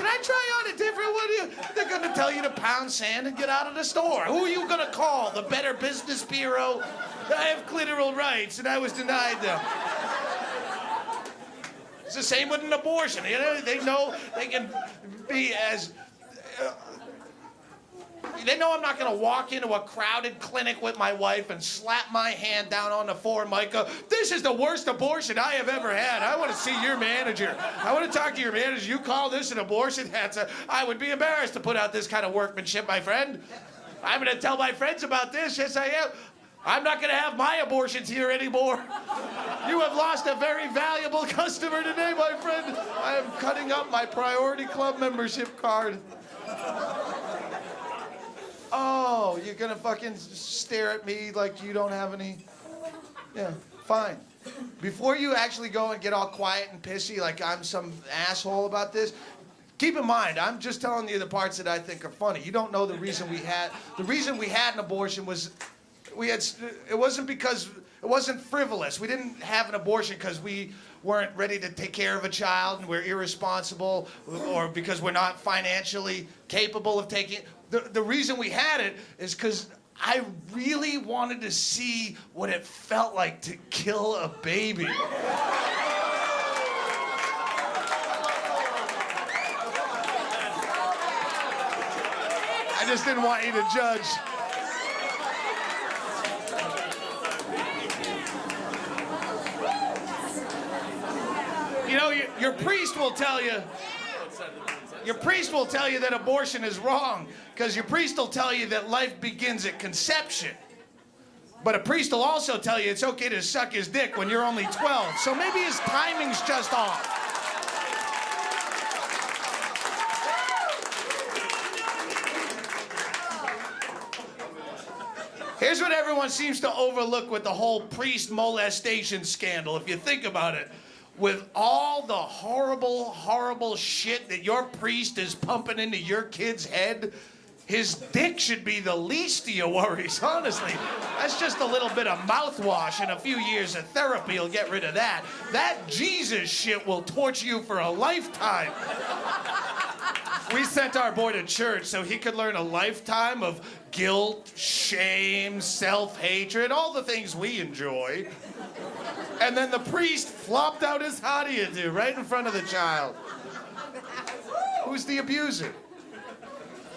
I try on a different one? They're gonna tell you to pound sand and get out of the store. Who are you gonna call? The Better Business Bureau? I have clitoral rights and I was denied them. It's the same with an abortion. You know, they know they can be as... they know I'm not going to walk into a crowded clinic with my wife and slap my hand down on the formica. This is the worst abortion I have ever had. I want to see your manager. I want to talk to your manager. You call this an abortion? I would be embarrassed to put out this kind of workmanship, my friend. I'm going to tell my friends about this. Yes, I am. I'm not going to have my abortions here anymore. You have lost a very valuable customer today, my friend. I am cutting up my Priority Club membership card. Oh, you're going to fucking stare at me like you don't have any... Yeah, fine. Before you actually go and get all quiet and pissy like I'm some asshole about this, keep in mind, I'm just telling you the parts that I think are funny. You don't know the reason we had... The reason we had an abortion was... It wasn't frivolous. We didn't have an abortion because we weren't ready to take care of a child and we're irresponsible or because we're not financially capable of taking it. The reason we had it is because I really wanted to see what it felt like to kill a baby. I just didn't want you to judge. You know, your priest will tell you, that abortion is wrong, because your priest will tell you that life begins at conception. But a priest will also tell you it's okay to suck his dick when you're only 12. So maybe his timing's just off. Here's what everyone seems to overlook with the whole priest molestation scandal, if you think about it. With all the horrible, horrible shit that your priest is pumping into your kid's head, his dick should be the least of your worries, honestly. That's just a little bit of mouthwash and a few years of therapy will get rid of that. That Jesus shit will torture you for a lifetime. We sent our boy to church so he could learn a lifetime of guilt, shame, self-hatred, all the things we enjoy. And then the priest flopped out his how do you do right in front of the child. Who's the abuser?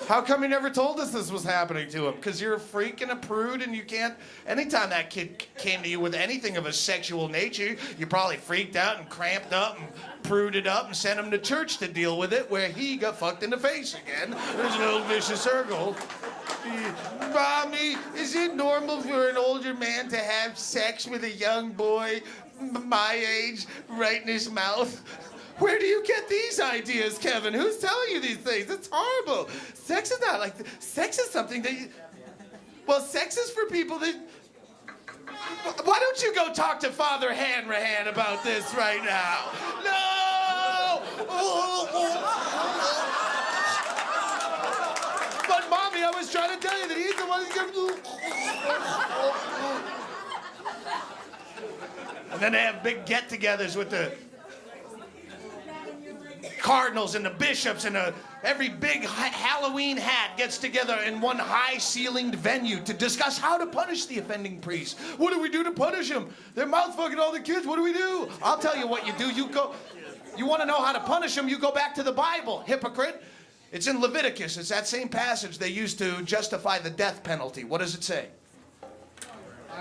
How come you never told us this was happening to him? Because you're a freak and a prude and you can't... Anytime that kid came to you with anything of a sexual nature, you probably freaked out and cramped up and pruded up and sent him to church to deal with it, where he got fucked in the face again. There's an old vicious circle. Mommy, is it normal for an older man to have sex with a young boy my age right in his mouth? Where do you get these ideas, Kevin? Who's telling you these things? It's horrible. Sex is not like... Sex is something that... Well, sex is for people that... Why don't you go talk to Father Hanrahan about this right now? No! But, Mommy, I was trying to tell you that he's the one who's going to... And then they have big get-togethers with the cardinals and the bishops and every big Halloween hat gets together in one high-ceilinged venue to discuss how to punish the offending priest. What do we do to punish him? They're mouth-fucking all the kids. What do we do? I'll tell you what you do. You want to know how to punish him, you go back to the Bible, hypocrite. It's in Leviticus. It's that same passage they used to justify the death penalty. What does it say?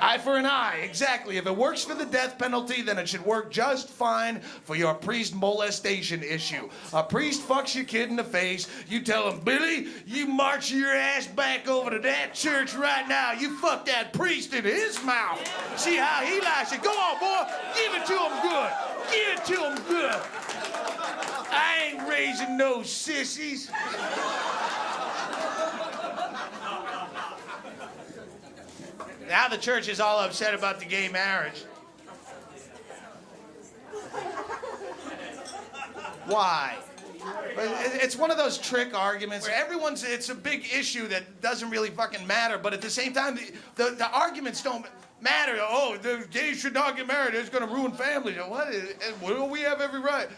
Eye for an eye, exactly. If it works for the death penalty, then it should work just fine for your priest molestation issue. A priest fucks your kid in the face, you tell him, Billy, you march your ass back over to that church right now. You fuck that priest in his mouth. See how he likes it. Go on, boy, give it to him good. Give it to him good. I ain't raising no sissies. Now the church is all upset about the gay marriage. Why? It's one of those trick arguments where it's a big issue that doesn't really fucking matter, but at the same time, the arguments don't matter. Oh, the gays should not get married. It's going to ruin families. What? Well, we have every right.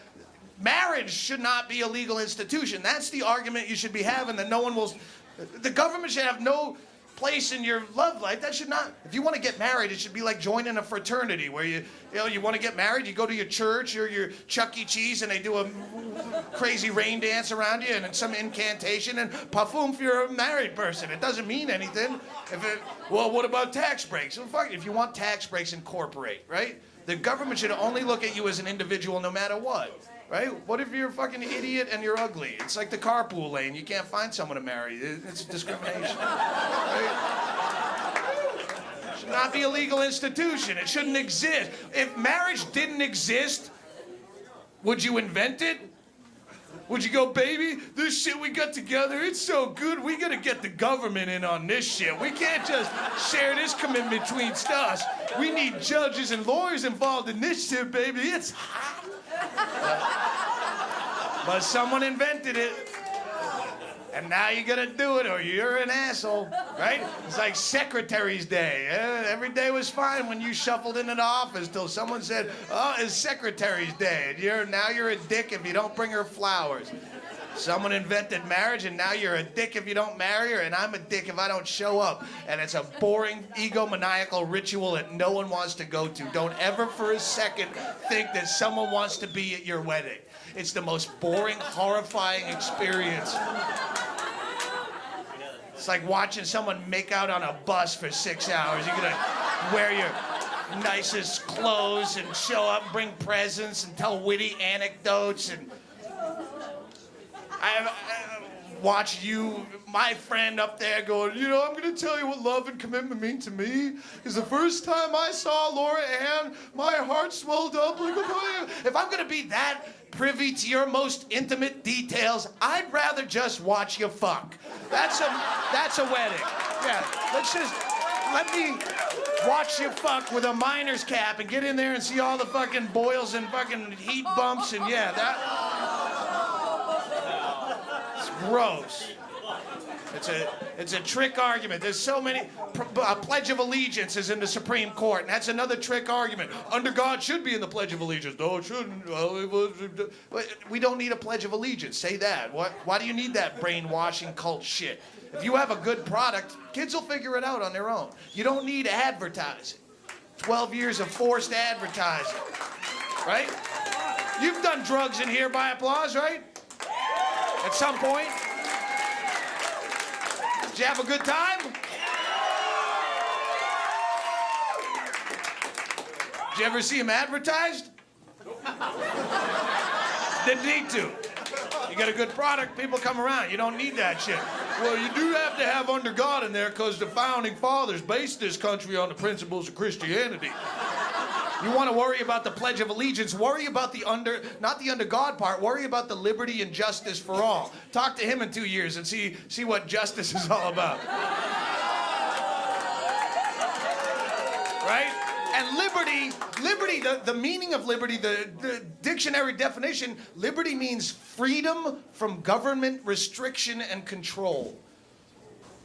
Marriage should not be a legal institution. That's the argument you should be having, that no one will... The government should have no place in your love life. That should not... If you want to get married, it should be like joining a fraternity where you want to get married, you go to your church or your Chuck E. Cheese and they do a crazy rain dance around you and then some incantation and paffoom for you're a married person. It doesn't mean anything. Well, what about tax breaks? Well, fuck, if you want tax breaks, incorporate, right? The government should only look at you as an individual no matter what. Right? What if you're a fucking idiot and you're ugly? It's like the carpool lane. You can't find someone to marry. It's discrimination. Right? It should not be a legal institution. It shouldn't exist. If marriage didn't exist, would you invent it? Would you go, baby, this shit we got together, it's so good, we gotta get the government in on this shit. We can't just share this commitment between us. We need judges and lawyers involved in this shit, baby. It's hot. But someone invented it, and now you gotta do it or you're an asshole, right? It's like Secretary's Day. Every day was fine when you shuffled into the office till someone said, oh, it's Secretary's Day. And now you're a dick if you don't bring her flowers. Someone invented marriage, and now you're a dick if you don't marry her, and I'm a dick if I don't show up. And it's a boring, egomaniacal ritual that no one wants to go to. Don't ever for a second think that someone wants to be at your wedding. It's the most boring, horrifying experience. It's like watching someone make out on a bus for 6 hours. You're gonna wear your nicest clothes and show up, bring presents, and tell witty anecdotes, and I watch you, my friend up there going, you know, I'm going to tell you what love and commitment mean to me. Because the first time I saw Laura Ann, my heart swelled up like a fire. If I'm going to be that privy to your most intimate details, I'd rather just watch you fuck. That's a wedding. Yeah, let me watch you fuck with a miner's cap and get in there and see all the fucking boils and fucking heat bumps and yeah, gross. It's a trick argument. There's so many. Pledge of Allegiance is in the Supreme Court, and that's another trick argument. Under God should be in the Pledge of Allegiance. No, it shouldn't. We don't need a Pledge of Allegiance. Say that. Why do you need that brainwashing cult shit? If you have a good product, kids will figure it out on their own. You don't need advertising. 12 years of forced advertising. Right? You've done drugs in here by applause, right? At some point. Did you have a good time? Did you ever see him advertised? Didn't need to. You got a good product, people come around. You don't need that shit. Well, you do have to have under God in there because the founding fathers based this country on the principles of Christianity. You want to worry about the Pledge of Allegiance, worry about not the under God part, worry about the liberty and justice for all. Talk to him in 2 years and see what justice is all about. Right? And liberty, the meaning of liberty, the dictionary definition, liberty means freedom from government restriction and control.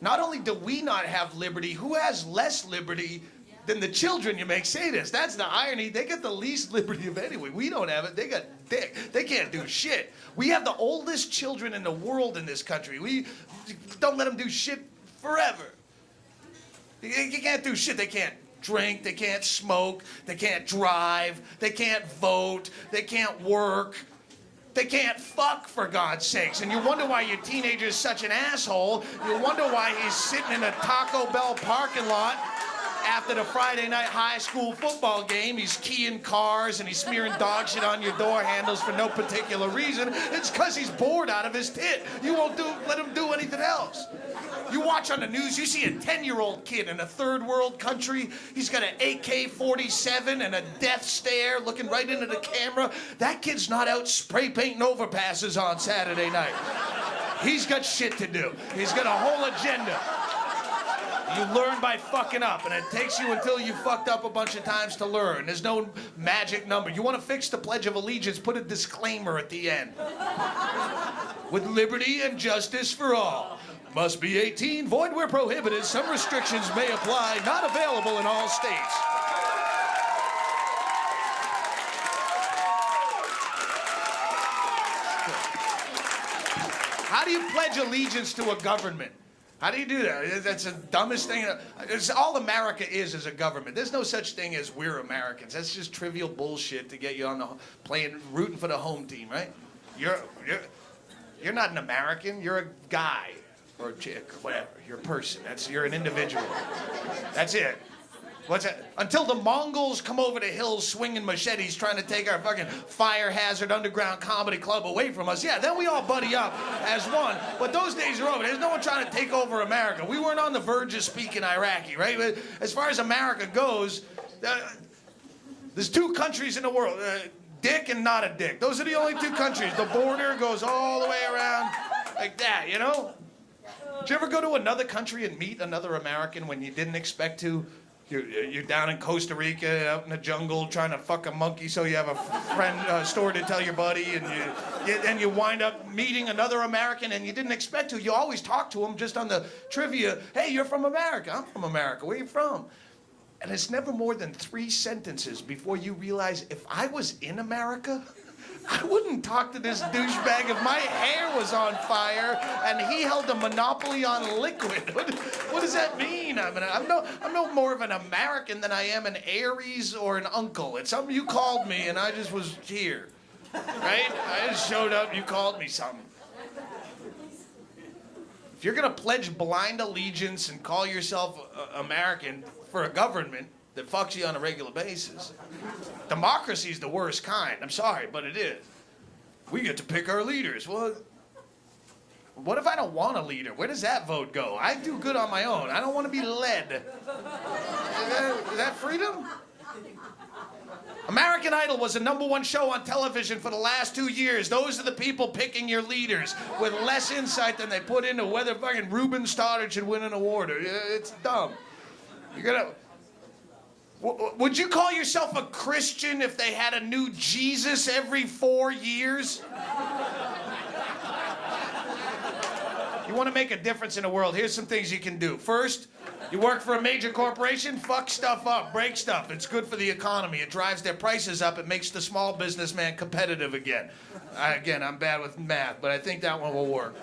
Not only do we not have liberty, who has less liberty than the children you make sadists? That's the irony. They get the least liberty of anyone. We don't have it. They got dick. They can't do shit. We have the oldest children in the world in this country. We don't let them do shit forever. You can't do shit. They can't drink. They can't smoke. They can't drive. They can't vote. They can't work. They can't fuck, for God's sakes. And you wonder why your teenager's such an asshole. You wonder why he's sitting in a Taco Bell parking lot after the Friday night high school football game, he's keying cars and he's smearing dog shit on your door handles for no particular reason. It's because he's bored out of his tit. You won't let him do anything else. You watch on the news, you see a 10-year-old kid in a third world country. He's got an AK-47 and a death stare looking right into the camera. That kid's not out spray painting overpasses on Saturday night. He's got shit to do. He's got a whole agenda. You learn by fucking up, and it takes you until you fucked up a bunch of times to learn. There's no magic number. You want to fix the Pledge of Allegiance, put a disclaimer at the end. With liberty and justice for all. Must be 18, void where prohibited. Some restrictions may apply, not available in all states. How do you pledge allegiance to a government? How do you do that? That's the dumbest thing. It's all America is a government. There's no such thing as we're Americans. That's just trivial bullshit to get you on the rooting for the home team, right? You're not an American. You're a guy or a chick or whatever. You're a person. You're an individual. That's it. What's that? Until the Mongols come over the hills swinging machetes trying to take our fucking fire hazard underground comedy club away from us, yeah, then we all buddy up as one. But those days are over. There's no one trying to take over America. We weren't on the verge of speaking Iraqi, right? But as far as America goes, there's two countries in the world, dick and not a dick. Those are the only two countries. The border goes all the way around like that, you know? Did you ever go to another country and meet another American when you didn't expect to? You're down in Costa Rica, out in the jungle, trying to fuck a monkey so you have a friend story to tell your buddy, and you wind up meeting another American and you didn't expect to. You always talk to them just on the trivia. Hey, you're from America. I'm from America. Where are you from? And it's never more than 3 sentences before you realize if I was in America, I wouldn't talk to this douchebag if my hair was on fire and he held a monopoly on liquid. What does that mean? I'm no more of an American than I am an Aries or an uncle. It's something you called me and I just was here, right? I just showed up, you called me something. If you're gonna pledge blind allegiance and call yourself American for a government that fucks you on a regular basis, democracy's the worst kind. I'm sorry, but it is. We get to pick our leaders. Well, what if I don't want a leader? Where does that vote go? I do good on my own. I don't want to be led. Is that freedom? American Idol was the #1 show on television for the last 2 years. Those are the people picking your leaders with less insight than they put into whether fucking Ruben Stoddard should win an award. It's dumb. Would you call yourself a Christian if they had a new Jesus every 4 years? You want to make a difference in the world, here's some things you can do. First, you work for a major corporation, fuck stuff up, break stuff. It's good for the economy. It drives their prices up. It makes the small businessman competitive again. Again, I'm bad with math, but I think that one will work.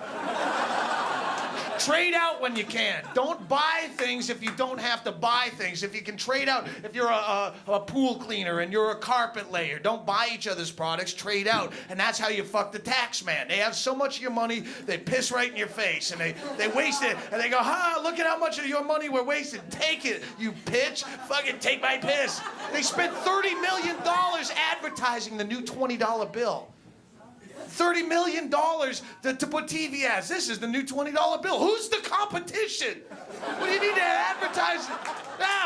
Trade out when you can. Don't buy things if you don't have to buy things. If you can trade out, if you're a pool cleaner and you're a carpet layer, don't buy each other's products, trade out. And that's how you fuck the tax man. They have so much of your money, they piss right in your face and they waste it. And they go, look at how much of your money we're wasting. Take it, you bitch. Fucking take my piss. They spent $30 million advertising the new $20 bill. $30 million to put TV ads. This is the new $20 bill. Who's the competition? What do you need to advertise?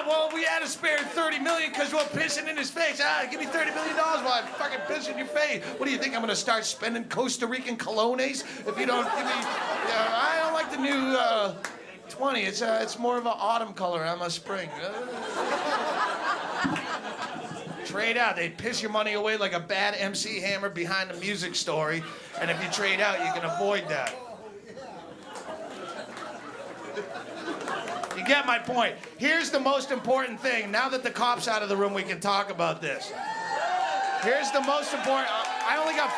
Well, we had to spare $30 million because we're pissing in his face. Give me $30 million while I fucking piss in your face. What do you think? I'm going to start spending Costa Rican colones if you don't give me... I don't like the new 20. It's more of an autumn color. I'm a spring. Trade out. They piss your money away like a bad MC Hammer behind the music story. And if you trade out, you can avoid that. You get my point. Here's the most important thing. Now that the cop's out of the room, we can talk about this. Here's the most important. I only got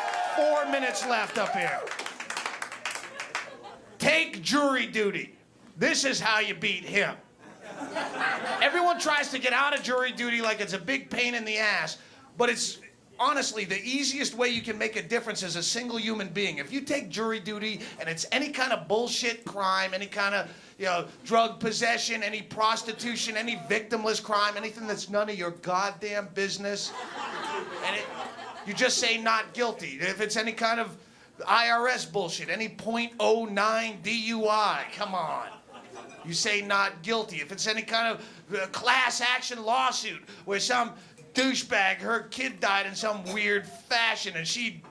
4 minutes left up here. Take jury duty. This is how you beat him. Everyone tries to get out of jury duty like it's a big pain in the ass, but it's honestly, the easiest way you can make a difference as a single human being, if you take jury duty and it's any kind of bullshit crime, any kind of, drug possession, any prostitution, any victimless crime, anything that's none of your goddamn business, and you just say not guilty. If it's any kind of IRS bullshit, any .09 DUI, come on. You say not guilty. If it's any kind of class action lawsuit where some douchebag, her kid died in some weird fashion and she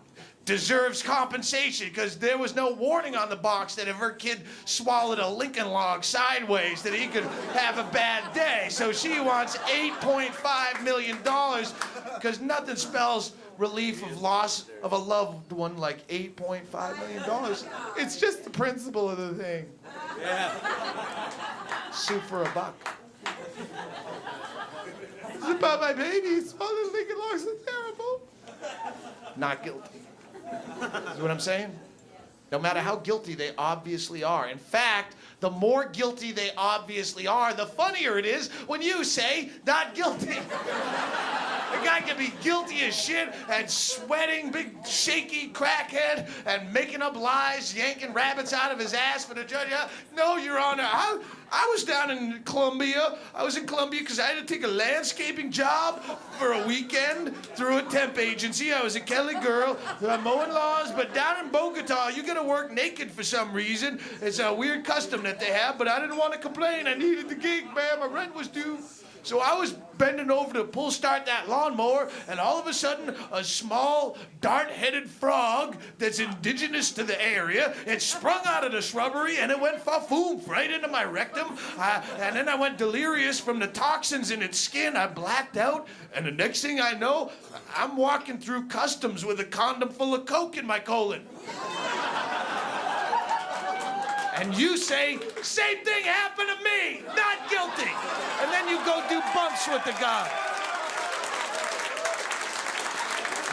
deserves compensation because there was no warning on the box that if her kid swallowed a Lincoln log sideways that he could have a bad day. So she wants $8.5 million because nothing spells relief of loss of a loved one like $8.5 million. It's just the principle of the thing. Yeah. Sue for a buck. It's about my baby. It's all the Lincoln logs are terrible. Not guilty. Is what I'm saying? No matter how guilty they obviously are. In fact, the more guilty they obviously are, the funnier it is when you say not guilty. The guy can be guilty as shit and sweating, big shaky crackhead and making up lies, yanking rabbits out of his ass for the judge. No, Your Honor, I was down in Colombia. I was in Colombia because I had to take a landscaping job for a weekend through a temp agency. I was a Kelly girl. I'm mowing lawns, but down in Bogota, you gotta work naked for some reason. It's a weird custom that they have, but I didn't want to complain. I needed the gig, man. My rent was due. So I was bending over to pull start that lawnmower, and all of a sudden, a small, dart-headed frog that's indigenous to the area, it sprung out of the shrubbery, and it went fa-foom right into my rectum. And then I went delirious from the toxins in its skin. I blacked out, and the next thing I know, I'm walking through customs with a condom full of coke in my colon. And you say, same thing happened to me, not guilty. And then you go do bumps with the guy.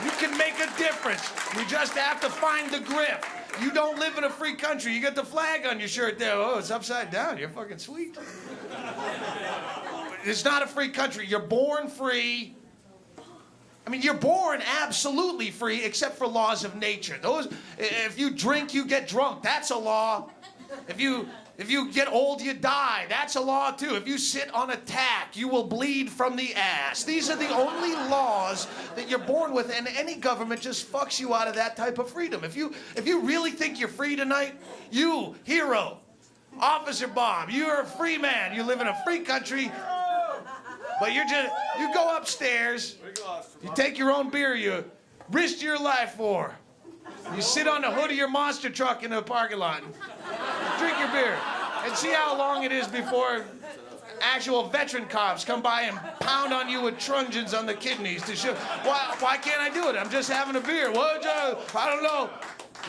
You can make a difference. You just have to find the grip. You don't live in a free country. You got the flag on your shirt there. Oh, it's upside down. You're fucking sweet. It's not a free country. You're born free. I mean, you're born absolutely free except for laws of nature. If you drink, you get drunk. That's a law. If you get old, you die. That's a law, too. If you sit on a tack, you will bleed from the ass. These are the only laws that you're born with, and any government just fucks you out of that type of freedom. If you really think you're free tonight, you, hero, Officer Bob, you're a free man. You live in a free country, but you go upstairs, you take your own beer you risk your life for. You sit on the hood of your monster truck in the parking lot and drink your beer and see how long it is before actual veteran cops come by and pound on you with truncheons on the kidneys to show. Why can't I do it? I'm just having a beer. I don't know.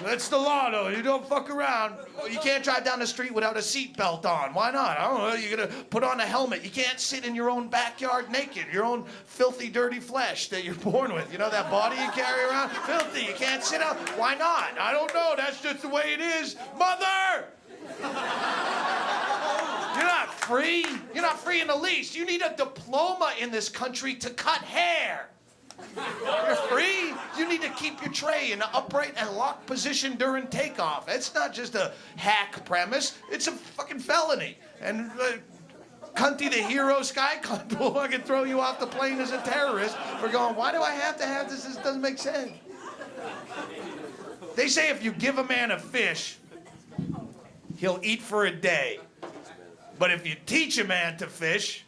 That's the law, though. You don't fuck around. You can't drive down the street without a seatbelt on. Why not? I don't know. You're going to put on a helmet. You can't sit in your own backyard naked, your own filthy, dirty flesh that you're born with. You know that body you carry around? Filthy. You can't sit out. Why not? I don't know. That's just the way it is. Mother! You're not free. You're not free in the least. You need a diploma in this country to cut hair. You're free. You need to keep your tray in an upright and locked position during takeoff. It's not just a hack premise. It's a fucking felony. And Cunty the hero sky cunt will fucking throw you off the plane as a terrorist for going, why do I have to have this? This doesn't make sense. They say if you give a man a fish, he'll eat for a day. But if you teach a man to fish,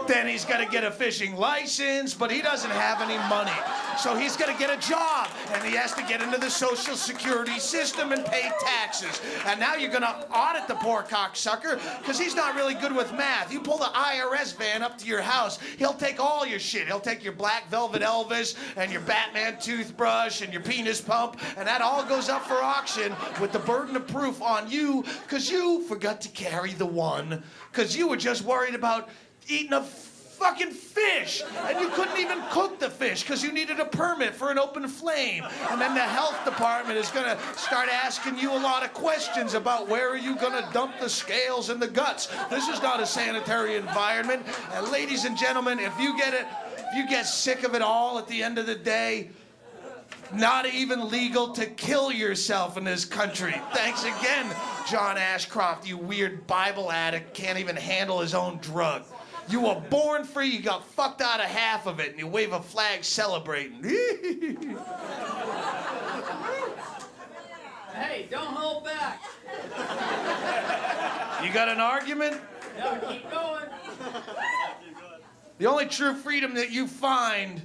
then he's got to get a fishing license, but he doesn't have any money. So he's going to get a job, and he has to get into the Social Security system and pay taxes. And now you're going to audit the poor cocksucker because he's not really good with math. You pull the IRS van up to your house, he'll take all your shit. He'll take your Black Velvet Elvis and your Batman toothbrush and your penis pump, and that all goes up for auction with the burden of proof on you because you forgot to carry the one because you were just worried about eating a fucking fish. And you couldn't even cook the fish because you needed a permit for an open flame. And then the health department is going to start asking you a lot of questions about where are you going to dump the scales and the guts. This is not a sanitary environment. And ladies and gentlemen, if you get sick of it all at the end of the day, not even legal to kill yourself in this country. Thanks again, John Ashcroft, you weird Bible addict, can't even handle his own drug. You were born free, you got fucked out of half of it, and you wave a flag celebrating. Hey, don't hold back. You got an argument? No, keep going. The only true freedom that you find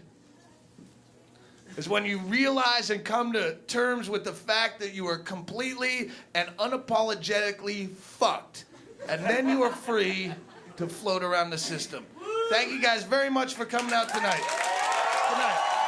is when you realize and come to terms with the fact that you are completely and unapologetically fucked. And then you are free to float around the system. Thank you guys very much for coming out tonight. Good night.